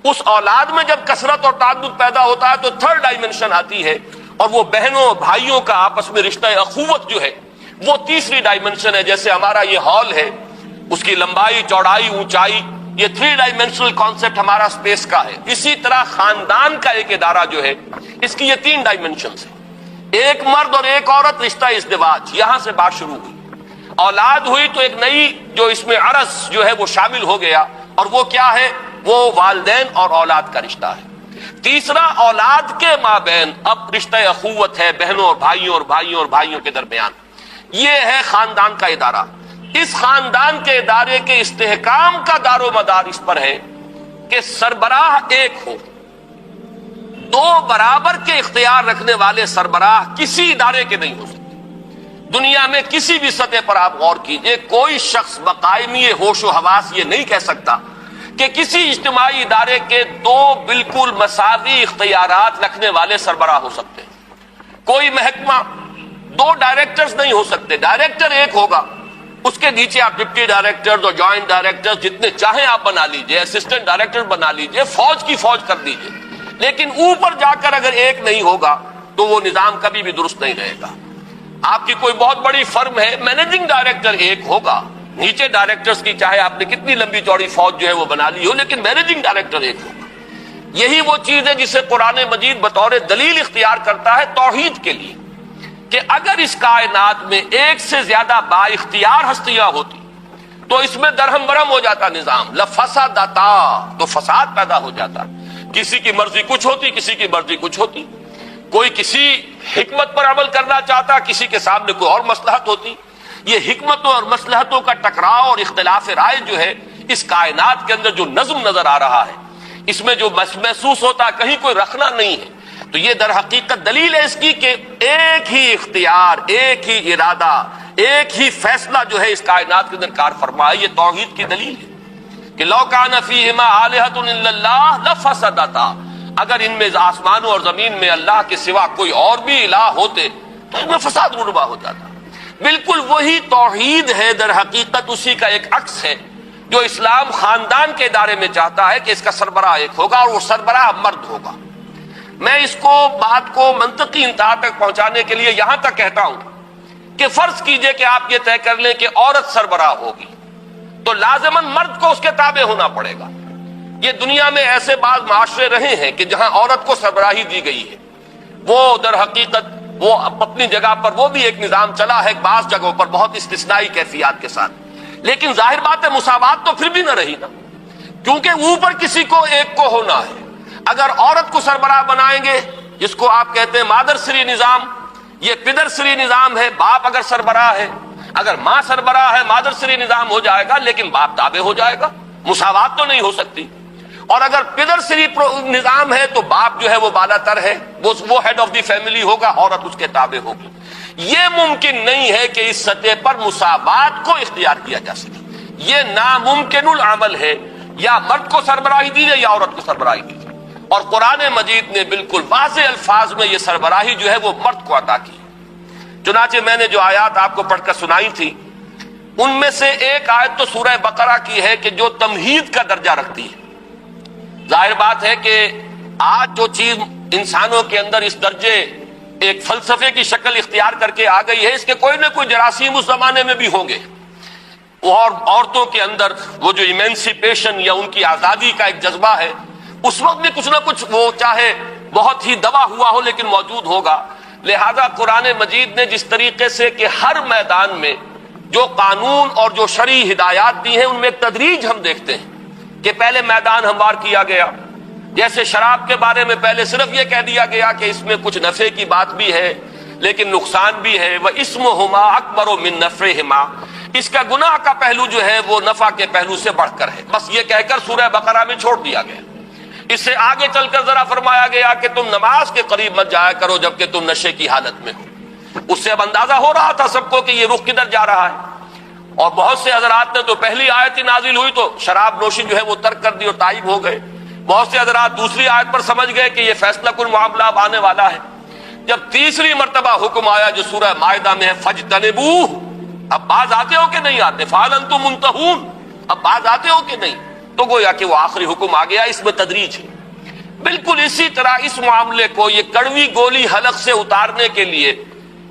اس اولاد میں جب کثرت اور تعدد پیدا ہوتا ہے تو تھرڈ ڈائمنشن آتی ہے، اور وہ بہنوں بھائیوں کا آپس میں رشتہ اخوت جو ہے وہ تیسری ڈائمنشن ہے۔ جیسے ہمارا یہ ہال ہے، اس کی لمبائی، چوڑائی، اونچائی، یہ 3 ڈائمنشنل کانسیپٹ ہمارا اسپیس کا ہے۔ اسی طرح خاندان کا ایک ادارہ جو ہے اس کی یہ 3 ڈائمنشنز ہیں۔ ایک مرد اور ایک عورت رشتہ ازدواج، یہاں سے بات شروع ہوئی. اولاد ہوئی تو ایک نئی جو اس میں عرض جو ہے وہ شامل ہو گیا، اور وہ کیا ہے؟ وہ والدین اور اولاد کا رشتہ ہے. تیسرا، اولاد کے مابین اب رشتہ اخوت ہے، بہنوں اور بھائیوں اور بھائیوں اور بھائیوں کے درمیان. یہ ہے خاندان کا ادارہ. اس خاندان کے ادارے کے استحکام کا دار و مدار اس پر ہے کہ سربراہ ایک ہو. دو برابر کے اختیار رکھنے والے سربراہ کسی ادارے کے نہیں ہو سکتے. دنیا میں کسی بھی سطح پر آپ غور کیجئے، کوئی شخص بقائمی ہوش و حواس یہ نہیں کہہ سکتا کہ کسی اجتماعی ادارے کے دو بالکل مساوی اختیارات رکھنے والے سربراہ ہو سکتے ہیں. کوئی محکمہ دو ڈائریکٹرز نہیں ہو سکتے. ڈائریکٹر ایک ہوگا، اس کے نیچے آپ ڈپٹی ڈائریکٹرز اور جوائنٹ ڈائریکٹرز جتنے چاہیں آپ بنا لیجئے، اسسٹنٹ ڈائریکٹر بنا لیجئے، فوج کی فوج کر دیجئے. لیکن اوپر جا کر اگر ایک نہیں ہوگا تو وہ نظام کبھی بھی درست نہیں رہے گا. آپ کی کوئی بہت بڑی فرم ہے، مینیجنگ ڈائریکٹر ایک ہوگا، نیچے ڈائریکٹرز کی چاہے آپ نے کتنی لمبی چوڑی فوج جو ہے وہ بنا لی ہو، لیکن مینیجنگ ڈائریکٹر ایک ہوگا. یہی وہ چیز ہے جسے قرآن مجید بطور دلیل اختیار کرتا ہے توحید کے لیے، کہ اگر اس کائنات میں ایک سے زیادہ با اختیار ہستیاں ہوتی تو اس میں درہم برہم ہو جاتا نظام، لفسدتا، تو فساد پیدا ہو جاتا. کسی کی مرضی کچھ ہوتی، کسی کی مرضی کچھ ہوتی. کوئی کسی حکمت پر عمل کرنا چاہتا، کسی کے سامنے کوئی اور مصلحت ہوتی. یہ حکمتوں اور مصلحتوں کا ٹکراؤ اور اختلاف رائے جو ہے اس کائنات کے اندر جو نظم نظر آ رہا ہے، اس میں جو محسوس ہوتا کہیں کوئی رکھنا نہیں ہے، تو یہ در حقیقت دلیل ہے اس کی کہ ایک ہی اختیار، ایک ہی ارادہ، ایک ہی فیصلہ جو ہے اس کائنات کے اندر کار فرما ہے. یہ توحید کی دلیل ہے کہ لو کان فیہما آلہۃ الا اللہ لفسدتا، اگر ان میں آسمانوں اور زمین میں اللہ کے سوا کوئی اور بھی الہ ہوتے تو ان میں فساد رونما ہو جاتا. بالکل وہی توحید ہے در حقیقت، اسی کا ایک عکس ہے جو اسلام خاندان کے ادارے میں چاہتا ہے کہ اس کا سربراہ ایک ہوگا اور وہ سربراہ مرد ہوگا. میں اس کو بات کو منطقی انتہا تک پہنچانے کے لیے یہاں تک کہتا ہوں کہ فرض کیجئے کہ آپ یہ طے کر لیں کہ عورت سربراہ ہوگی تو لازماً مرد کو اس کے تابع ہونا پڑے گا. یہ دنیا میں ایسے بعض معاشرے رہے ہیں کہ جہاں عورت کو سربراہی دی گئی ہے، وہ در حقیقت وہ اپنی جگہ پر وہ بھی ایک نظام چلا ہے، بعض جگہوں پر بہت استثنائی کیفیات کے ساتھ. لیکن ظاہر بات ہے مساوات تو پھر بھی نہ رہی نا، کیونکہ اوپر کسی کو ایک کو ہونا ہے. اگر عورت کو سربراہ بنائیں گے، جس کو آپ کہتے ہیں مادر سری نظام، یہ پدر سری نظام ہے. باپ اگر سربراہ ہے، اگر ماں سربراہ ہے مادر سری نظام ہو جائے گا، لیکن باپ تابع ہو جائے گا. مساوات تو نہیں ہو سکتی. اور اگر پدر سری نظام ہے تو باپ جو ہے وہ بالا تر ہے، وہ ہیڈ آف دی فیملی ہوگا، عورت اس کے تابع ہوگی. یہ ممکن نہیں ہے کہ اس سطح پر مساوات کو اختیار کیا جا سکے. یہ ناممکن العمل ہے، یا مرد کو سربراہی دیجیے یا عورت کو سربراہی دیجیے. اور قرآن مجید نے بالکل واضح الفاظ میں یہ سربراہی جو ہے وہ مرد کو عطا کی. چنانچہ میں نے جو آیات آپ کو پڑھ کر سنائی تھی، ان میں سے ایک آیت تو سورہ بقرہ کی ہے کہ جو تمہید کا درجہ رکھتی ہے. ظاہر بات ہے کہ آج جو چیز انسانوں کے اندر اس درجے ایک فلسفے کی شکل اختیار کر کے آ گئی ہے، اس کے کوئی نہ کوئی جراثیم اس زمانے میں بھی ہوں گے. اور عورتوں کے اندر وہ جو ایمینسیپیشن یا ان کی آزادی کا ایک جذبہ ہے، اس وقت بھی کچھ نہ کچھ وہ چاہے بہت ہی دبا ہوا ہو لیکن موجود ہوگا. لہذا قرآن مجید نے جس طریقے سے کہ ہر میدان میں جو قانون اور جو شرعی ہدایات دی ہیں، ان میں ایک تدریج ہم دیکھتے ہیں کہ پہلے میدان ہموار کیا گیا. جیسے شراب کے بارے میں پہلے صرف یہ کہہ دیا گیا کہ اس میں کچھ نفع کی بات بھی ہے لیکن نقصان بھی ہے. وَإِسْمُهُمَا أَكْبَرُ مِن نَفْعِهِمَا، اس کا گناہ کا پہلو جو ہے وہ نفع کے پہلو سے بڑھ کر ہے. بس یہ کہہ کر سورہ بقرہ میں چھوڑ دیا گیا. اس سے آگے چل کر ذرا فرمایا گیا کہ تم نماز کے قریب مت جایا کرو جبکہ تم نشے کی حالت میں ہو. اس سے اب اندازہ ہو رہا تھا سب کو کہ یہ رخ کدھر جا رہا ہے. اور بہت سے حضرات نے تو پہلی آیت ہی نازل ہوئی تو شراب نوشی جو ہے وہ ترک کر دی اور تائب ہو گئے. بہت سے حضرات دوسری آیت پر سمجھ گئے کہ یہ فیصلہ کن معاملہ اب آنے والا ہے. جب تیسری مرتبہ حکم آیا جو سورہ مائدہ میں ہے، فَاجْتَنِبُوهُ، اب باز آتے ہو کہ نہیں آتے؟ فَهَلْ أَنْتُم مُنْتَهُونَ، اب باز آتے ہو کہ نہیں؟ تو گویا کہ وہ آخری حکم آ گیا. اس میں تدریج ہے. بالکل اسی طرح اس معاملے کو یہ کڑوی گولی حلق سے اتارنے کے لیے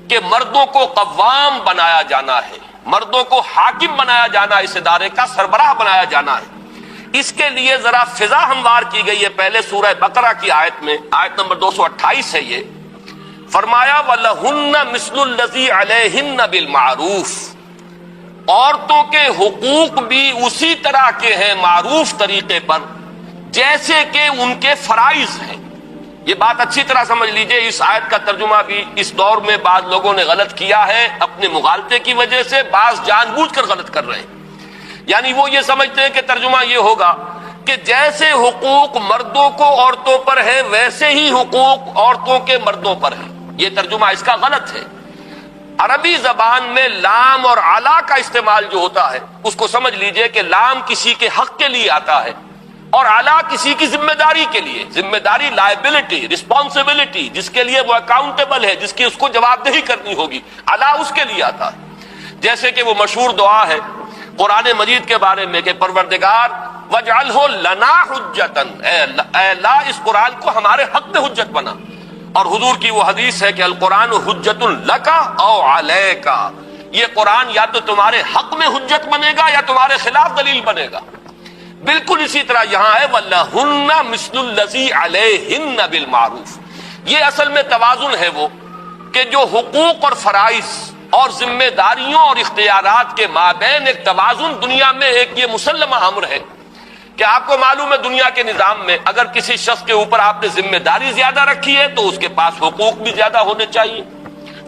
کہ مردوں کو قوام بنایا جانا ہے، مردوں کو حاکم بنایا جانا، اس ادارے کا سربراہ بنایا جانا ہے، اس کے لیے ذرا فضا ہموار کی گئی ہے. پہلے سورہ بقرہ کی آیت میں، آیت نمبر 228 ہے یہ، فرمایا وَلَهُنَّ مِثْلُ الَّذِي عَلَيْهِنَّ بِالْمَعْرُوفِ، عورتوں کے حقوق بھی اسی طرح کے ہیں معروف طریقے پر جیسے کہ ان کے فرائض ہیں۔ یہ بات اچھی طرح سمجھ لیجئے، اس آیت کا ترجمہ بھی اس دور میں بعض لوگوں نے غلط کیا ہے، اپنے مغالطے کی وجہ سے بعض جان بوجھ کر غلط کر رہے ہیں۔ یعنی وہ یہ سمجھتے ہیں کہ ترجمہ یہ ہوگا کہ جیسے حقوق مردوں کو عورتوں پر ہیں ویسے ہی حقوق عورتوں کے مردوں پر ہیں۔ یہ ترجمہ اس کا غلط ہے۔ عربی زبان میں لام اور علا کا استعمال جو ہوتا ہے اس کو سمجھ لیجئے کہ لام کسی کے حق کے لیے آتا ہے اور علا کسی کی ذمہ داری کے لیے۔ ذمہ داری لائبلٹی، رسپانسبلٹی، جس کے لیے وہ اکاؤنٹیبل ہے، جس کی اس کو جواب دہی کرنی ہوگی، علا اس کے لیے آتا ہے۔ جیسے کہ وہ مشہور دعا ہے قرآن مجید کے بارے میں کہ پروردگار وَاجْعَلْهُ لَنَا حُجَّةً، اے اللہ اس قرآن کو ہمارے حق میں حجت بنا۔ اور حضور کی وہ حدیث ہے کہ القرآن حجت لک او علیک، یہ قرآن یا تو تمہارے حق میں حجت بنے گا یا تمہارے خلاف دلیل بنے گا۔ بالکل اسی طرح یہاں ہے وَلَهُنَّ مِثْلُ الَّذِي عَلَيْهِنَّ بِالْمَعْرُوفِ۔ یہ اصل میں توازن ہے وہ کہ جو حقوق اور فرائض اور ذمہ داریوں اور اختیارات کے مابین ایک توازن دنیا میں ایک یہ مسلمہ امر ہے کہ آپ کو معلوم ہے دنیا کے نظام میں اگر کسی شخص کے اوپر آپ نے ذمہ داری زیادہ رکھی ہے تو اس کے پاس حقوق بھی زیادہ ہونے چاہیے،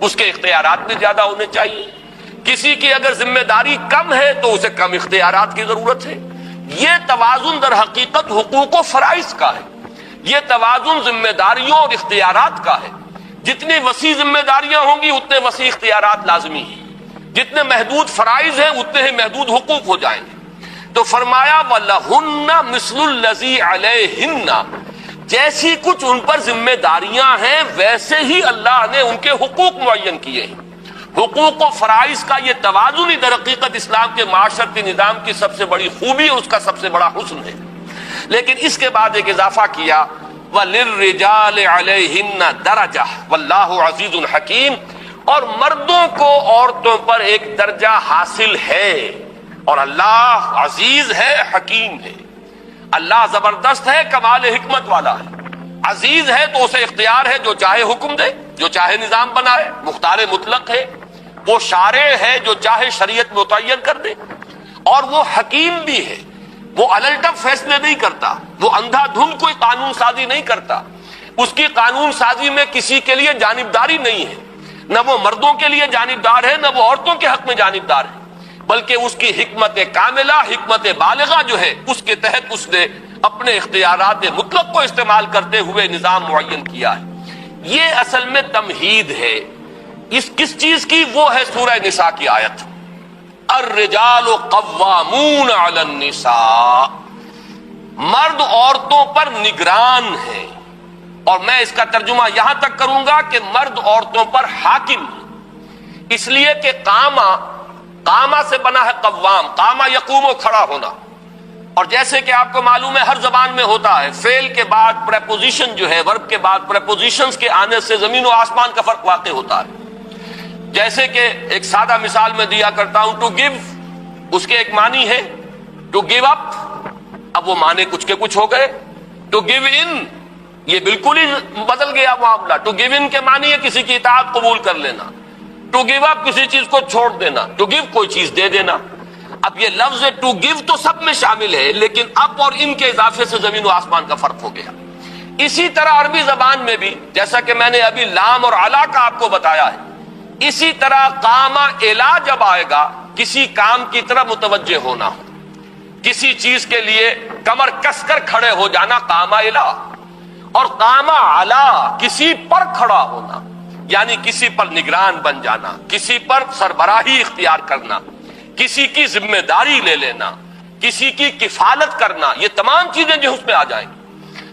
اس کے اختیارات بھی زیادہ ہونے چاہیے۔ کسی کی اگر ذمہ داری کم ہے تو اسے کم اختیارات کی ضرورت ہے۔ یہ توازن در حقیقت حقوق و فرائض کا ہے، یہ توازن ذمہ داریوں اور اختیارات کا ہے۔ جتنی وسیع ذمہ داریاں ہوں گی اتنے وسیع اختیارات لازمی ہیں، جتنے محدود فرائض ہیں اتنے ہی محدود حقوق ہو جائیں گے۔ تو فرمایا وَلَهُنَّ مِثْلُ الَّذِي عَلَيْهِنَّ، جیسی کچھ ان پر ذمہ داریاں ہیں ویسے ہی اللہ نے ان کے حقوق معین کیے ہیں۔ حقوق و فرائض کا یہ توازن ہی در حقیقت اسلام کے معاشرتی نظام کی سب سے بڑی خوبی اور اس کا سب سے بڑا حسن ہے۔ لیکن اس کے بعد ایک اضافہ کیا وَلِلرِّجَالِ عَلَيْهِنَّ دَرَجَةٌ وَاللَّهُ عَزِيزٌ حَكِيمٌ، اور مردوں کو عورتوں پر ایک درجہ حاصل ہے اور اللہ عزیز ہے، حکیم ہے۔ اللہ زبردست ہے، کمال حکمت والا ہے۔ عزیز ہے تو اسے اختیار ہے، جو چاہے حکم دے، جو چاہے نظام بنائے، مختار مطلق ہے۔ وہ شارع ہے، جو چاہے شریعت متعین کر دے، اور وہ حکیم بھی ہے، وہ الٹپ فیصلے نہیں کرتا، وہ اندھا دھند کوئی قانون سازی نہیں کرتا۔ اس کی قانون سازی میں کسی کے لیے جانبداری نہیں ہے، نہ وہ مردوں کے لیے جانبدار ہے نہ وہ عورتوں کے حق میں جانبدار ہے، بلکہ اس کی حکمت کاملہ، حکمت بالغہ جو ہے اس کے تحت اس نے اپنے اختیارات مطلق کو استعمال کرتے ہوئے نظام معین کیا ہے۔ یہ اصل میں تمہید ہے اس کس چیز کی؟ وہ ہے سورہ نساء کی آیت الرجال قوامون علی النساء، مرد عورتوں پر نگران ہیں، اور میں اس کا ترجمہ یہاں تک کروں گا کہ مرد عورتوں پر حاکم ہے، اس لیے کہ قامہ سے بنا ہے قوام، قامہ یقوم و کھڑا ہونا، اور جیسے کہ آپ کو معلوم ہے ہر زبان میں ہوتا ہے فعل کے بعد پریپوزیشن جو ہے، ورب کے بعد پریپوزیشنز کے آنے سے زمین و آسمان کا فرق واقع ہوتا ہے۔ جیسے کہ ایک سادہ مثال میں دیا کرتا ہوں، ٹو گیو، اس کے ایک معنی ہے ٹو گیو اپ، اب وہ معنی کچھ کے کچھ ہو گئے۔ ٹو گیو ان، یہ بالکل ہی بدل گیا معاملہ۔ ٹو گیو ان کے معنی ہے کسی کی اطاعت قبول کر لینا، ٹو گیو اپ کسی چیز کو چھوڑ دینا، ٹو گیو کوئی چیز دے دینا۔ اب یہ لفظ ٹو گیو تو سب میں شامل ہے، لیکن اپ اور ان کے اضافے سے زمین و آسمان کا فرق ہو گیا۔ اسی طرح عربی زبان میں بھی جیسا کہ میں نے ابھی لام اور علا کا آپ کو بتایا ہے، اسی طرح قامہ الا جب آئے گا کسی کام کی طرف متوجہ ہونا، کسی چیز کے لیے کمر کس کر کھڑے ہو جانا قامہ الا، اور قامہ علا کسی پر کھڑا ہونا، یعنی کسی پر نگران بن جانا، کسی پر سربراہی اختیار کرنا، کسی کی ذمہ داری لے لینا، کسی کی کفالت کرنا، یہ تمام چیزیں جو اس میں آ جائیں گی۔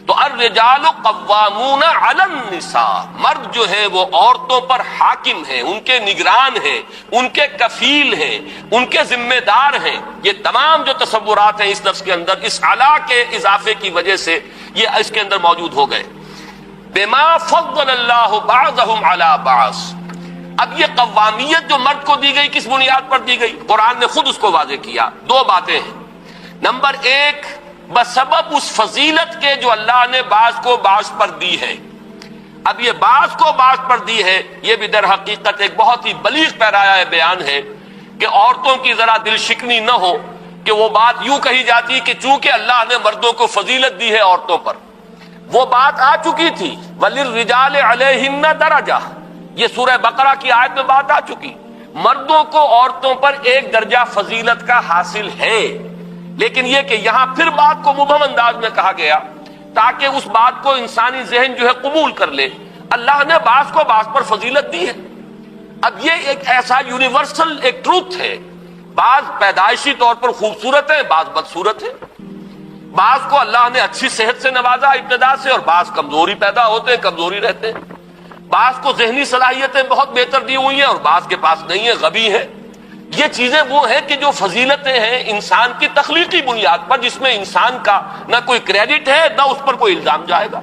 تو الرجال قوامون علی النساء، مرد جو ہے وہ عورتوں پر حاکم ہیں، ان کے نگران ہیں، ان کے کفیل ہیں، ان کے ذمہ دار ہیں۔ یہ تمام جو تصورات ہیں اس لفظ کے اندر اس علا کے اضافے کی وجہ سے یہ اس کے اندر موجود ہو گئے۔ بما فضل اللہ بعضهم علی بعض، اب یہ قوامیت جو مرد کو دی گئی کس بنیاد پر دی گئی؟ قرآن نے خود اس کو واضح کیا۔ دو باتیں ہیں، نمبر ایک بسبب اس فضیلت کے جو اللہ نے بعض کو بعض پر دی ہے۔ اب یہ بعض کو بعض پر دی ہے، یہ بھی در حقیقت ایک بہت ہی بلیغ پیرایا بیان ہے کہ عورتوں کی ذرا دل شکنی نہ ہو کہ وہ بات یوں کہی جاتی کہ چونکہ اللہ نے مردوں کو فضیلت دی ہے عورتوں پر، وہ بات آ چکی تھی وَلِلرِّجَالِ عَلَيْهِنَّ دَرَجَةٌ، یہ سورہ بقرہ کی آیت میں بات آ چکی، مردوں کو عورتوں پر ایک درجہ فضیلت کا حاصل ہے، لیکن یہ کہ یہاں پھر بات کو مبہم انداز میں کہا گیا تاکہ اس بات کو انسانی ذہن جو ہے قبول کر لے، اللہ نے بعض کو بعض پر فضیلت دی ہے۔ اب یہ ایک ایسا یونیورسل ایک ٹروتھ ہے، بعض پیدائشی طور پر خوبصورت ہیں، بعض بدصورت ہیں، بعض کو اللہ نے اچھی صحت سے نوازا ابتدا سے اور بعض کمزوری پیدا ہوتے ہیں، کمزوری رہتے ہیں، بعض کو ذہنی صلاحیتیں بہت بہتر دی ہوئی ہیں اور بعض کے پاس نہیں ہیں، غبی ہیں۔ یہ چیزیں وہ ہیں کہ جو فضیلتیں ہیں انسان کی تخلیقی بنیاد پر، جس میں انسان کا نہ کوئی کریڈٹ ہے نہ اس پر کوئی الزام جائے گا،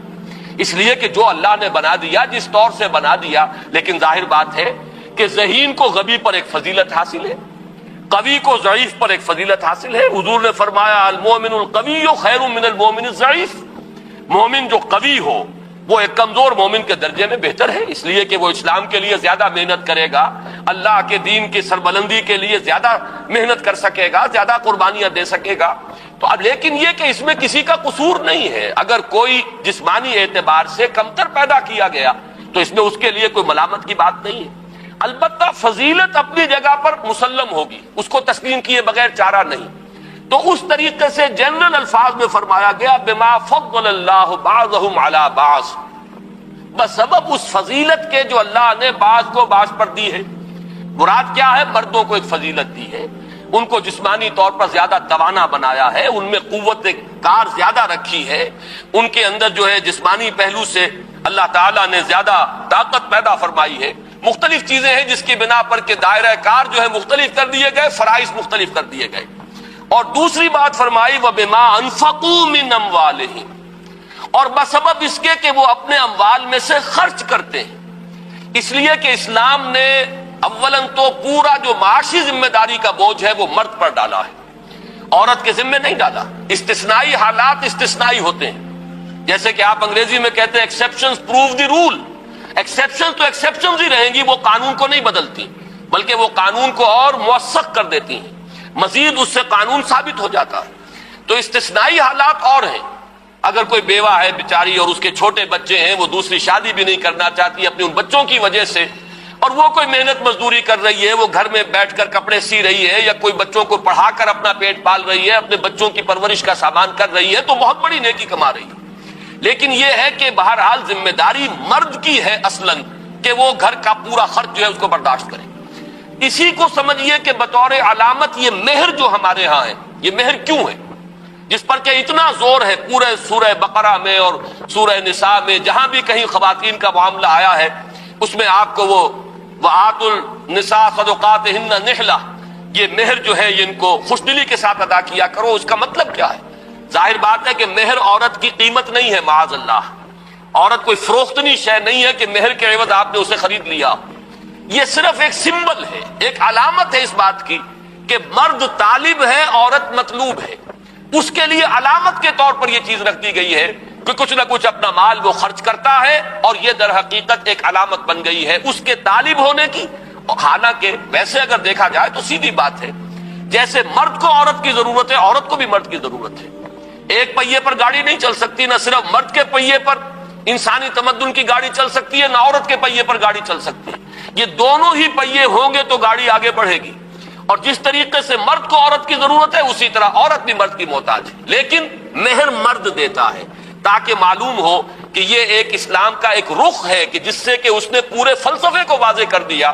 اس لیے کہ جو اللہ نے بنا دیا جس طور سے بنا دیا، لیکن ظاہر بات ہے کہ ذہین کو غبی پر ایک فضیلت حاصل ہے، قوی کو ضعیف پر ایک فضیلت حاصل ہے۔ حضور نے فرمایا المؤمن القوی خیر من المؤمن الضعیف، مومن جو قوی ہو وہ ایک کمزور مومن کے درجے میں بہتر ہے، اس لیے کہ وہ اسلام کے لیے زیادہ محنت کرے گا، اللہ کے دین کی سربلندی کے لیے زیادہ محنت کر سکے گا، زیادہ قربانیاں دے سکے گا۔ تو اب لیکن یہ کہ اس میں کسی کا قصور نہیں ہے، اگر کوئی جسمانی اعتبار سے کمتر پیدا کیا گیا تو اس میں اس کے لیے کوئی ملامت کی بات نہیں ہے۔ البتہ فضیلت اپنی جگہ پر مسلم ہوگی، اس کو تسلیم کیے بغیر چارہ نہیں۔ تو اس طریقے سے جنرل الفاظ میں فرمایا گیا بما فضل اللہ بعضهم علی بعض، بسبب اس فضیلت کے جو اللہ نے بعض کو بعض پر دی ہے۔ مراد کیا ہے؟ مردوں کو ایک فضیلت دی ہے، ان کو جسمانی طور پر زیادہ توانا بنایا ہے، ان میں قوت کار زیادہ رکھی ہے، ان کے اندر جو ہے جسمانی پہلو سے اللہ تعالیٰ نے زیادہ طاقت پیدا فرمائی ہے۔ مختلف چیزیں ہیں جس کی بنا پر کہ دائرہ کار جو ہے مختلف کر دیے گئے، فرائض مختلف کر دیے گئے۔ اور دوسری بات فرمائی وَبِمَا أَنفَقُوا مِنْ أَمْوَالِهِمْ، اور بسبب اس کے کہ وہ اپنے اموال میں سے خرچ کرتے ہیں، اس لیے کہ اسلام نے اولاً تو پورا جو معاشی ذمہ داری کا بوجھ ہے وہ مرد پر ڈالا ہے، عورت کے ذمہ نہیں ڈالا۔ استثنائی حالات استثنائی ہوتے ہیں، جیسے کہ آپ انگریزی میں کہتے ہیں exceptions prove the role, exception تو ایکسیپشنز ہی رہیں گی، وہ قانون کو نہیں بدلتی بلکہ وہ قانون کو اور موثق کر دیتی ہیں، مزید اس سے قانون ثابت ہو جاتا ہے۔ تو استثنائی حالات اور ہیں، اگر کوئی بیوہ ہے بیچاری اور اس کے چھوٹے بچے ہیں، وہ دوسری شادی بھی نہیں کرنا چاہتی اپنے ان بچوں کی وجہ سے، اور وہ کوئی محنت مزدوری کر رہی ہے، وہ گھر میں بیٹھ کر کپڑے سی رہی ہے یا کوئی بچوں کو پڑھا کر اپنا پیٹ پال رہی ہے، اپنے بچوں کی پرورش کا سامان کر رہی ہے، تو بہت بڑی نیکی کما رہی ہے۔ لیکن یہ ہے کہ بہرحال ذمہ داری مرد کی ہے اصلاً کہ وہ گھر کا پورا خرچ جو ہے اس کو برداشت کرے۔ اسی کو سمجھیے کہ بطور علامت یہ مہر جو ہمارے ہاں ہے، یہ مہر کیوں ہے جس پر کہ اتنا زور ہے پورے سورہ بقرہ میں اور سورہ نساء میں، جہاں بھی کہیں خواتین کا معاملہ آیا ہے اس میں آپ کو وہ وَآتُوا النِّسَاءَ صَدُقَاتِهِنَّ نِحْلَةً، یہ مہر جو ہے یہ ان کو خوش دلی کے ساتھ ادا کیا کرو۔ اس کا مطلب کیا ہے؟ ظاہر بات ہے کہ مہر عورت کی قیمت نہیں ہے، معاذ اللہ، عورت کوئی فروختنی شے نہیں ہے کہ مہر کے عوض آپ نے اسے خرید لیا۔ یہ صرف ایک سمبل ہے، ایک علامت ہے اس بات کی کہ مرد طالب ہے، عورت مطلوب ہے۔ اس کے لیے علامت کے طور پر یہ چیز رکھ دی گئی ہے کہ کچھ نہ کچھ اپنا مال وہ خرچ کرتا ہے، اور یہ در حقیقت ایک علامت بن گئی ہے اس کے طالب ہونے کی۔ حالانکہ ویسے اگر دیکھا جائے تو سیدھی بات ہے، جیسے مرد کو عورت کی ضرورت ہے، عورت کو بھی مرد کی ضرورت ہے۔ ایک پہیے پر گاڑی نہیں چل سکتی، نہ صرف مرد کے پہیے پر انسانی تمدن کی گاڑی چل سکتی ہے، نہ عورت کے پہیے پر گاڑی چل سکتی ہے۔ یہ دونوں ہی پہیے ہوں گے تو گاڑی آگے بڑھے گی، اور جس طریقے سے مرد کو عورت کی ضرورت ہے اسی طرح عورت بھی مرد کی محتاج ہے۔ لیکن مہر مرد دیتا ہے تاکہ معلوم ہو کہ یہ ایک اسلام کا ایک رخ ہے کہ جس سے کہ اس نے پورے فلسفے کو واضح کر دیا۔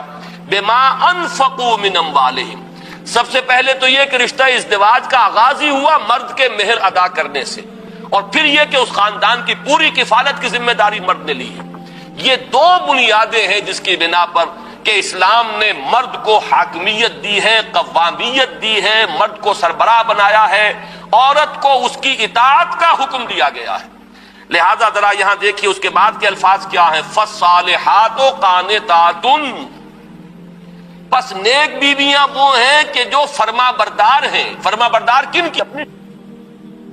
بما انفقوا من اموالہم، سب سے پہلے تو یہ کہ رشتہ ازدواج کا آغاز ہی ہوا مرد کے مہر ادا کرنے سے، اور پھر یہ کہ اس خاندان کی پوری کفالت کی ذمہ داری مرد نے لی ہے۔ یہ دو بنیادیں ہیں جس کی بنا پر کہ اسلام نے مرد کو حاکمیت دی ہے، قوامیت دی ہے، مرد کو سربراہ بنایا ہے، عورت کو اس کی اطاعت کا حکم دیا گیا ہے۔ لہذا ذرا یہاں دیکھیے اس کے بعد کے الفاظ کیا ہیں، فالصالحات قانتات، پس نیک بیویاں وہ ہیں کہ جو فرما بردار ہیں۔ فرما بردار کن کی؟ اپنی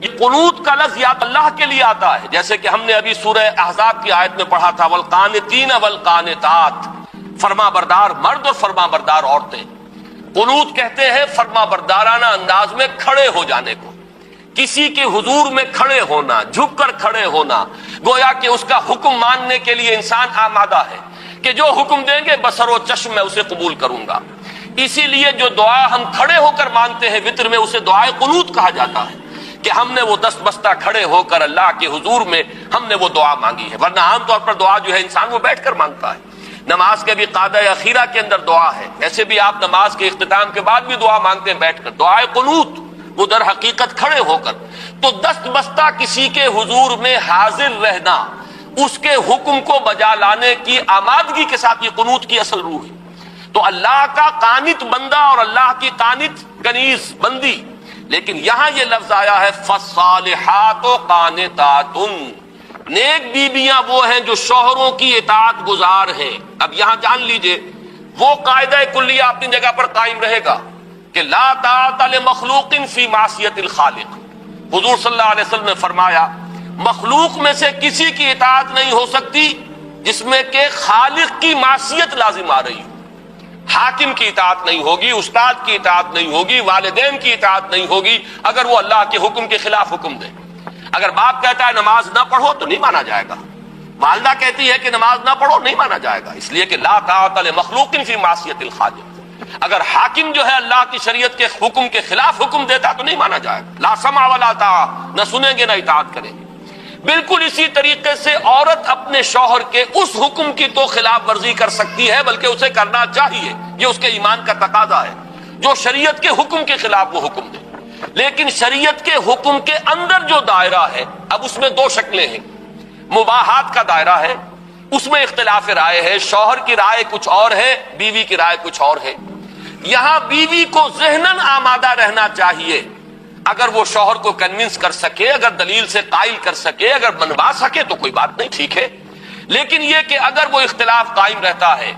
یہ قنوت کا لفظ یا اللہ کے لیے آتا ہے، جیسے کہ ہم نے ابھی سورہ احزاب کی آیت میں پڑھا تھا والقانتین والقانتات، فرما بردار مرد اور فرما بردار عورتیں۔ قنوت کہتے ہیں فرما بردارانہ انداز میں کھڑے ہو جانے کو، کسی کے حضور میں کھڑے ہونا، جھک کر کھڑے ہونا، گویا کہ اس کا حکم ماننے کے لیے انسان آمادہ ہے کہ جو حکم دیں گے بصر و چشم میں اسے قبول کروں گا۔ اسی لیے جو دعا ہم کھڑے ہو کر مانگتے ہیں وتر میں، اسے دعائے قنوت کہا جاتا ہے کہ ہم نے وہ دست بستہ کھڑے ہو کر اللہ کے حضور میں ہم نے وہ دعا مانگی ہے، ورنہ عام طور پر دعا جو ہے انسان وہ بیٹھ کر مانگتا ہے۔ نماز کے بھی قاعدہ اخیرہ کے اندر دعا ہے، ایسے بھی آپ نماز کے اختتام کے بعد بھی دعا مانگتے ہیں بیٹھ کر، دعائے قنوت وہ در حقیقت کھڑے ہو کر۔ تو دست بستہ کسی کے حضور میں حاضر رہنا، اس کے حکم کو بجا لانے کی آمادگی کے ساتھ، یہ قنوت کی اصل روح ہے۔ تو اللہ کا قانت بندہ اور اللہ کی قانت کنیز بندی، لیکن یہاں یہ لفظ آیا ہے فالصالحات قانتات، نیک بیویاں وہ ہیں جو شوہروں کی اطاعت گزار ہیں۔ اب یہاں جان لیجئے وہ قاعدہ کلیہ اپنی جگہ پر قائم رہے گا کہ لا طاعت لمخلوق فی معصیت الخالق۔ حضور صلی اللہ علیہ وسلم نے فرمایا مخلوق میں سے کسی کی اطاعت نہیں ہو سکتی جس میں کہ خالق کی معصیت لازم آ رہی ہو۔ حاکم کی اطاعت نہیں ہوگی، استاد کی اطاعت نہیں ہوگی، والدین کی اطاعت نہیں ہوگی اگر وہ اللہ کے حکم کے خلاف حکم دے۔ اگر باپ کہتا ہے نماز نہ پڑھو تو نہیں مانا جائے گا، والدہ کہتی ہے کہ نماز نہ پڑھو نہیں مانا جائے گا، اس لیے کہ لا طاعت لمخلوق فی معصیت الخالق۔ اگر حاکم جو ہے اللہ کی شریعت کے حکم کے خلاف حکم دیتا تو نہیں مانا جائے گا، لا سمع ولا طاعہ، نہ سنیں گے نہ اطاعت کریں گے۔ بالکل اسی طریقے سے عورت اپنے شوہر کے اس حکم کی تو خلاف ورزی کر سکتی ہے، بلکہ اسے کرنا چاہیے، یہ اس کے ایمان کا تقاضا ہے، جو شریعت کے حکم کے خلاف وہ حکم دے۔ لیکن شریعت کے حکم کے اندر جو دائرہ ہے، اب اس میں دو شکلیں ہیں، مباحات کا دائرہ ہے، اس میں اختلاف رائے ہے، شوہر کی رائے کچھ اور ہے، بیوی کی رائے کچھ اور ہے۔ یہاں بیوی کو ذہناً آمادہ رہنا چاہیے، اگر وہ شوہر کو کنونس کر سکے، اگر دلیل سے قائل کر سکے، اگر منوا سکے تو کوئی بات نہیں، ٹھیک ہے۔ لیکن یہ کہ اگر وہ اختلاف قائم رہتا ہے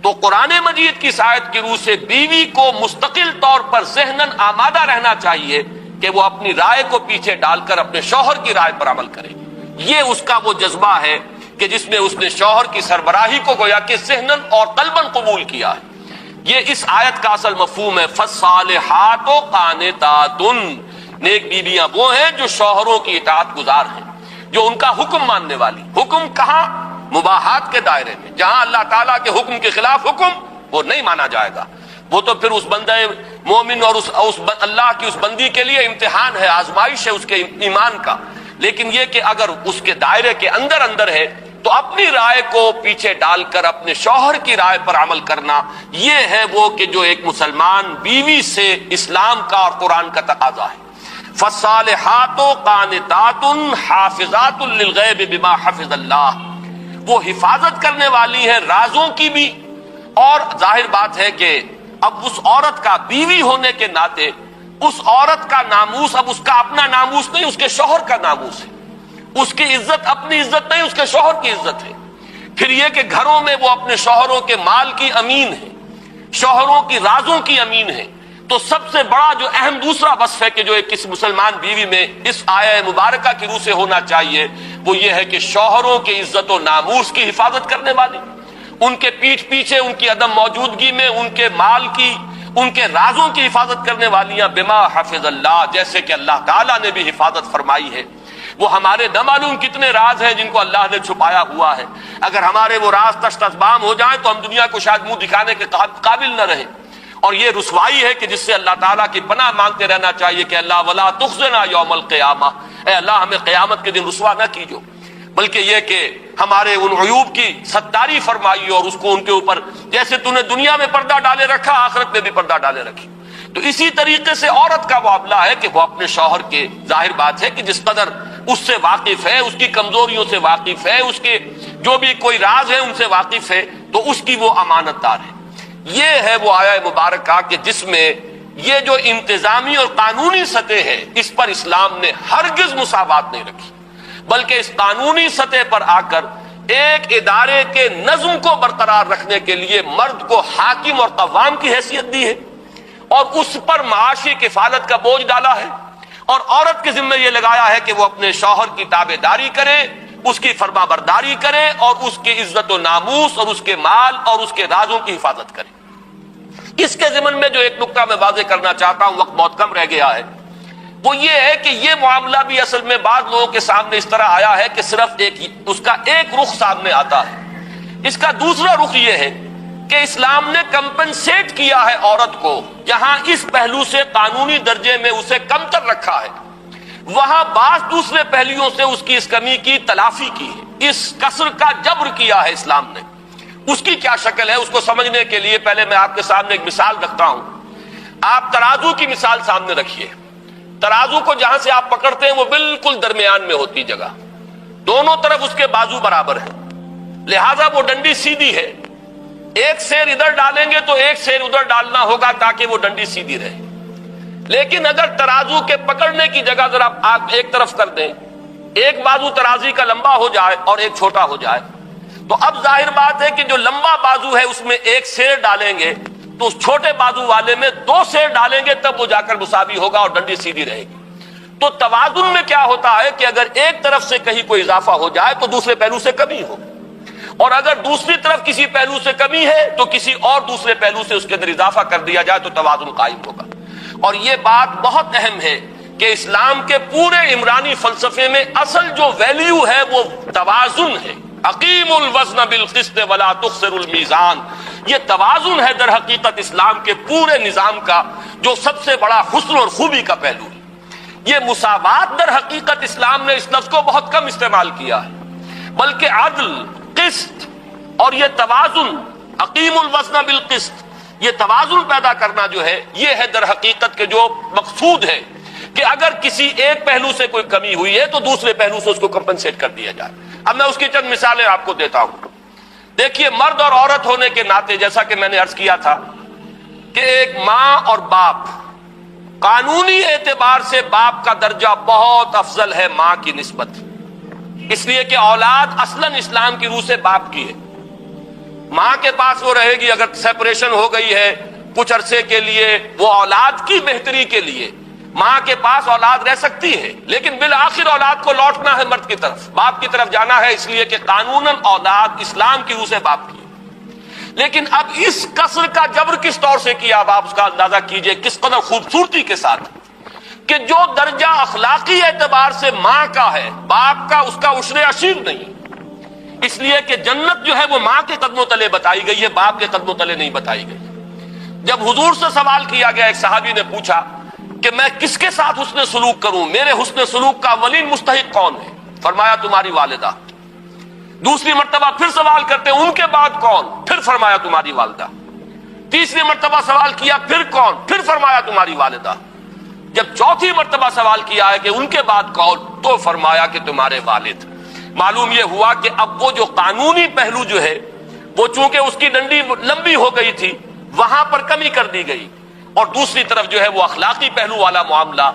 تو قرآن مجید کی آیت کی روح سے بیوی کو مستقل طور پر ذہناً آمادہ رہنا چاہیے کہ وہ اپنی رائے کو پیچھے ڈال کر اپنے شوہر کی رائے پر عمل کرے۔ یہ اس کا وہ جذبہ ہے کہ جس میں اس نے شوہر کی سربراہی کو گویا کہ ذہناً اور قلباً قبول کیا ہے۔ یہ اس آیت کا اصل مفہوم ہے، فالصالحات قانتات، نیک بیویاں وہ ہیں جو شوہروں کی اطاعت گزار ہیں، جو ان کا حکم ماننے والی۔ حکم کہاں؟ مباحات کے دائرے میں، جہاں اللہ تعالیٰ کے حکم کے خلاف حکم وہ نہیں مانا جائے گا، وہ تو پھر اس بندہ مومن اور اس اللہ کی اس بندی کے لیے امتحان ہے، آزمائش ہے اس کے ایمان کا۔ لیکن یہ کہ اگر اس کے دائرے کے اندر ہے تو اپنی رائے کو پیچھے ڈال کر اپنے شوہر کی رائے پر عمل کرنا، یہ ہے وہ کہ جو ایک مسلمان بیوی سے اسلام کا اور قرآن کا تقاضا ہے۔ فالصالحات قانتات حافظات للغیب بما حفظ اللہ، وہ حفاظت کرنے والی ہیں رازوں کی بھی، اور ظاہر بات ہے کہ اب اس عورت کا بیوی ہونے کے ناطے اس عورت کا ناموس اب اس کا اپنا ناموس نہیں، اس کے شوہر کا ناموس ہے، اس کی عزت اپنی عزت نہیں، اس کے شوہر کی عزت ہے۔ پھر یہ کہ گھروں میں وہ اپنے شوہروں کے مال کی امین ہے، شوہروں کی رازوں کی امین ہے۔ تو سب سے بڑا جو اہم دوسرا وصف ہے کہ جو ایک کسی مسلمان بیوی میں اس آیہ مبارکہ کی روح سے ہونا چاہیے، وہ یہ ہے کہ شوہروں کی عزت و ناموس کی حفاظت کرنے والی، ان کے پیٹھ پیچھے ان کی عدم موجودگی میں ان کے مال کی، ان کے رازوں کی حفاظت کرنے والیاں بما حفظ اللہ، جیسے کہ اللہ تعالیٰ نے بھی حفاظت فرمائی ہے۔ وہ ہمارے نہ معلوم کتنے راز ہیں جن کو اللہ نے چھپایا ہوا ہے، اگر ہمارے وہ راز تشت اسبام ہو جائیں تو ہم دنیا کو شاید منہ دکھانے کے قابل نہ رہیں۔ اور یہ رسوائی ہے کہ جس سے اللہ تعالیٰ کی پناہ مانگتے رہنا چاہیے کہ اللہ ولا تخزنا یوم القیامہ، اے اللہ ہمیں قیامت کے دن رسوا نہ کیجو، بلکہ یہ کہ ہمارے ان عیوب کی ستاری فرمائی اور اس کو ان کے اوپر جیسے تو نے دنیا میں پردہ ڈالے رکھا آخرت میں بھی پردہ ڈالے رکھی۔ تو اسی طریقے سے عورت کا معاملہ ہے کہ وہ اپنے شوہر کے، ظاہر بات ہے کہ جس قدر اس سے واقف ہے، اس کی کمزوریوں سے واقف ہے، اس کے جو بھی کوئی راز ہے ان سے واقف ہے، تو اس کی وہ امانت دار ہے۔ یہ ہے وہ آیہ مبارکہ کہ جس میں یہ جو انتظامی اور قانونی سطح ہے اس پر اسلام نے ہرگز مساوات نہیں رکھی، بلکہ اس قانونی سطح پر آ کر ایک ادارے کے نظم کو برقرار رکھنے کے لیے مرد کو حاکم اور قوام کی حیثیت دی ہے، اور اس پر معاشی کفالت کا بوجھ ڈالا ہے، اور عورت کے ذمہ یہ لگایا ہے کہ وہ اپنے شوہر کی تابع داری کرے، اس کی فرما برداری کرے اور اس کی عزت و ناموس اور اس کے مال اور اس کے رازوں کی حفاظت کرے۔ اس کے ضمن میں جو ایک نکتہ میں واضح کرنا چاہتا ہوں، وقت بہت کم رہ گیا ہے، وہ یہ ہے کہ یہ معاملہ بھی اصل میں بعض لوگوں کے سامنے اس طرح آیا ہے کہ صرف اس کا ایک رخ سامنے آتا ہے۔ اس کا دوسرا رخ یہ ہے کہ اسلام نے کمپنسیٹ کیا ہے عورت کو، جہاں اس پہلو سے قانونی درجے میں اسے کمتر رکھا ہے، وہاں بعض دوسرے پہلوؤں سے اس کی اس کمی کی تلافی کی ہے، اس کسر کا جبر کیا ہے اسلام نے۔ اس کی کیا شکل ہے، اس کو سمجھنے کے لیے پہلے میں آپ کے سامنے ایک مثال رکھتا ہوں۔ آپ ترازو کی مثال سامنے رکھیے۔ ترازو کو جہاں سے آپ پکڑتے ہیں وہ بالکل درمیان میں ہوتی جگہ، دونوں طرف اس کے بازو برابر ہیں، لہذا وہ ڈنڈی سیدھی ہے۔ ایک سیر ادھر ڈالیں گے تو ایک سیر ادھر ڈالنا ہوگا تاکہ وہ ڈنڈی سیدھی رہے۔ لیکن اگر ترازو کے پکڑنے کی جگہ ذرا آپ ایک طرف کر دیں، ایک بازو ترازی کا لمبا ہو جائے اور ایک چھوٹا ہو جائے، تو اب ظاہر بات ہے کہ جو لمبا بازو ہے اس میں ایک سیر ڈالیں گے تو اس چھوٹے بازو والے میں دو سیر ڈالیں گے، تب وہ جا کر مساوی ہوگا اور ڈنڈی سیدھی رہے گی۔ تو توازن میں کیا ہوتا ہے کہ اگر ایک طرف سے کہیں کوئی اضافہ ہو جائے تو دوسرے پہلو سے کمی ہو، اور اگر دوسری طرف کسی پہلو سے کمی ہے تو کسی اور دوسرے پہلو سے اس کے اندر اضافہ کر دیا جائے تو توازن قائم ہوگا۔ اور یہ بات بہت اہم ہے کہ اسلام کے پورے عمرانی فلسفے میں اصل جو ویلیو ہے وہ توازن ہے۔ اقیم الوزن بالقسط ولا تخسر المیزان، یہ توازن ہے در حقیقت اسلام کے پورے نظام کا جو سب سے بڑا حسن اور خوبی کا پہلو ہے۔ یہ مساوات در حقیقت اسلام نے اس لفظ کو بہت کم استعمال کیا ہے، بلکہ عدل، قسط اور یہ توازن، اقیم الوزن بالقسط، یہ توازن پیدا کرنا جو ہے یہ ہے در حقیقت کے جو مقصود ہے کہ اگر کسی ایک پہلو سے کوئی کمی ہوئی ہے تو دوسرے پہلو سے اس کو کمپنسیٹ کر دیا جائے۔ اب میں اس کی چند مثالیں آپ کو دیتا ہوں۔ دیکھیے، مرد اور عورت ہونے کے ناطے جیسا کہ میں نے عرض کیا تھا کہ ایک ماں اور باپ، قانونی اعتبار سے باپ کا درجہ بہت افضل ہے ماں کی نسبت، اس لیے کہ اولاد اصلاً اسلام کی روح سے باپ کی ہے۔ ماں کے پاس وہ رہے گی، اگر سیپریشن ہو گئی ہے کچھ عرصے کے لیے، وہ اولاد کی بہتری کے لیے ماں کے پاس اولاد رہ سکتی ہے، لیکن بالآخر اولاد کو لوٹنا ہے مرد کی طرف، باپ کی طرف جانا ہے، اس لیے کہ قانوناً اولاد اسلام کی روح سے باپ کی ہے۔ لیکن اب اس کسر کا جبر کس طور سے کیا، اب آپ اس کا اندازہ کیجئے کس قدر خوبصورتی کے ساتھ، کہ جو درجہ اخلاقی اعتبار سے ماں کا ہے، باپ کا اس کا عشر عشیر نہیں، اس لیے کہ جنت جو ہے وہ ماں کے قدموں تلے بتائی گئی ہے، باپ کے قدموں تلے نہیں بتائی گئی۔ جب حضور سے سوال کیا گیا، ایک صحابی نے پوچھا کہ میں کس کے ساتھ حسن سلوک کروں، میرے حسن سلوک کا اولین مستحق کون ہے؟ فرمایا تمہاری والدہ۔ دوسری مرتبہ پھر سوال کرتے ان کے بعد کون؟ پھر فرمایا تمہاری والدہ۔ تیسری مرتبہ سوال کیا پھر کون؟ پھر فرمایا تمہاری والدہ۔ جب چوتھی مرتبہ سوال کیا ہے کہ ان کے بعد کون، تو فرمایا کہ تمہارے والد۔ معلوم یہ ہوا کہ اب وہ جو قانونی پہلو جو ہے وہ چونکہ اس کی ڈنڈی لمبی ہو گئی تھی وہاں پر کمی کر دی گئی، اور دوسری طرف جو ہے وہ اخلاقی پہلو والا معاملہ،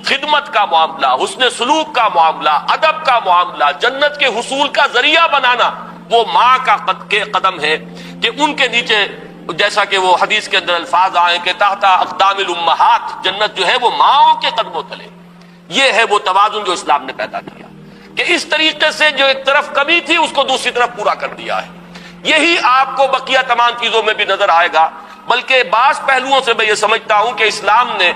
خدمت کا معاملہ، حسن سلوک کا معاملہ، ادب کا معاملہ، جنت کے حصول کا ذریعہ بنانا، وہ ماں کا قدم ہے کہ ان کے نیچے، جیسا کہ وہ حدیث کے اندر الفاظ آئے کہ تحت اقدام الامہات، جنت جو ہے وہ ماؤں کے قدموں تلے۔ یہ ہے وہ توازن جو اسلام نے پیدا کیا کہ اس طریقے سے جو ایک طرف کمی تھی اس کو دوسری طرف پورا کر دیا ہے۔ یہی آپ کو بقیہ تمام چیزوں میں بھی نظر آئے گا، بلکہ بعض پہلوؤں سے میں یہ سمجھتا ہوں کہ اسلام نے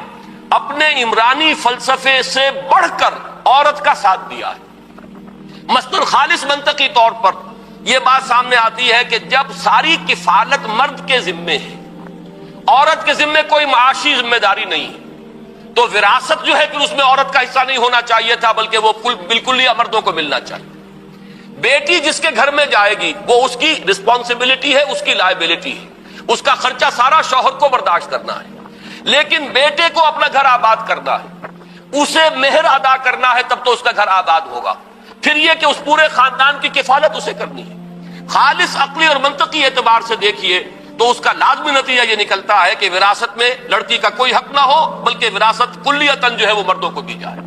اپنے عمرانی فلسفے سے بڑھ کر عورت کا ساتھ دیا ہے۔ مثلاً خالص منطقی طور پر یہ بات سامنے آتی ہے کہ جب ساری کفالت مرد کے ذمے ہے، عورت کے ذمے کوئی معاشی ذمہ داری نہیں ہے، تو وراثت جو ہے کہ اس میں عورت کا حصہ نہیں ہونا چاہیے تھا، بلکہ وہ بالکل ہی مردوں کو ملنا چاہیے۔ بیٹی جس کے گھر میں جائے گی وہ اس کی رسپانسبلٹی ہے، اس کی لائبلٹی ہے، اس کا خرچہ سارا شوہر کو برداشت کرنا ہے، لیکن بیٹے کو اپنا گھر آباد کرنا ہے، اسے مہر ادا کرنا ہے، تب تو اس کا گھر آباد ہوگا۔ پھر یہ کہ اس پورے خاندان کی کفالت اسے کرنی ہے۔ خالص عقلی اور منطقی اعتبار سے دیکھیے تو اس کا لازمی نتیجہ یہ نکلتا ہے کہ وراثت میں لڑکی کا کوئی حق نہ ہو، بلکہ وراثت کلیتاً جو ہے وہ مردوں کو دی جائے۔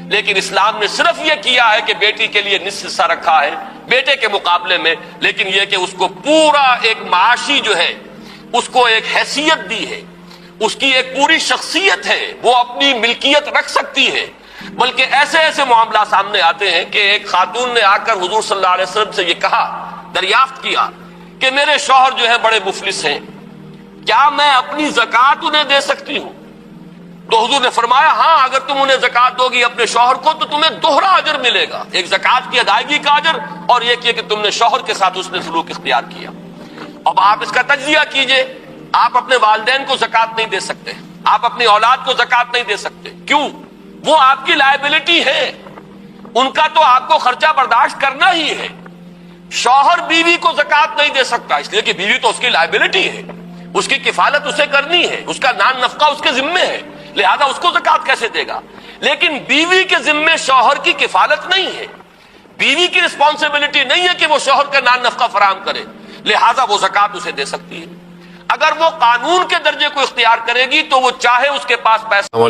لیکن اسلام نے صرف یہ کیا ہے کہ بیٹی کے لیے نصف حصہ رکھا ہے بیٹے کے مقابلے میں، لیکن یہ کہ اس کو پورا ایک معاشی جو ہے اس کو ایک حیثیت دی ہے، اس کی ایک پوری شخصیت ہے، وہ اپنی ملکیت رکھ سکتی ہے، بلکہ ایسے ایسے معاملات سامنے آتے ہیں کہ ایک خاتون نے آ کر حضور صلی اللہ علیہ وسلم سے یہ کہا، دریافت کیا کہ میرے شوہر جو ہے بڑے مفلس ہیں، کیا میں اپنی زکوٰۃ انہیں دے سکتی ہوں؟ تو حضور نے فرمایا ہاں، اگر تم انہیں زکوٰۃ دو گی اپنے شوہر کو تو تمہیں دوہرا اجر ملے گا، ایک زکوٰۃ کی ادائیگی کا اجر اور ایک یہ کہ تم نے شوہر کے ساتھ حسن سلوک اختیار کیا۔ اب آپ اس کا تجزیہ کیجئے، آپ اپنے والدین کو زکوٰۃ نہیں دے سکتے، آپ اپنی اولاد کو زکوٰۃ نہیں دے سکتے، کیوں؟ وہ آپ کی لائبلٹی ہے، ان کا تو آپ کو خرچہ برداشت کرنا ہی ہے۔ شوہر بیوی کو زکوٰۃ نہیں دے سکتا، اس لیے کہ بیوی تو اس کی لائبلٹی ہے، اس کی کفالت اسے کرنی ہے، اس کا نان نفقہ اس کے ذمے ہے، لہذا اس کو زکوٰۃ کیسے دے گا؟ لیکن بیوی کے ذمے شوہر کی کفالت نہیں ہے، بیوی کی رسپانسبلٹی نہیں ہے کہ وہ شوہر کا نان نفقہ فراہم کرے، لہذا وہ زکوٰۃ اسے دے سکتی ہے۔ اگر وہ قانون کے درجے کو اختیار کرے گی تو وہ چاہے اس کے پاس پیسہ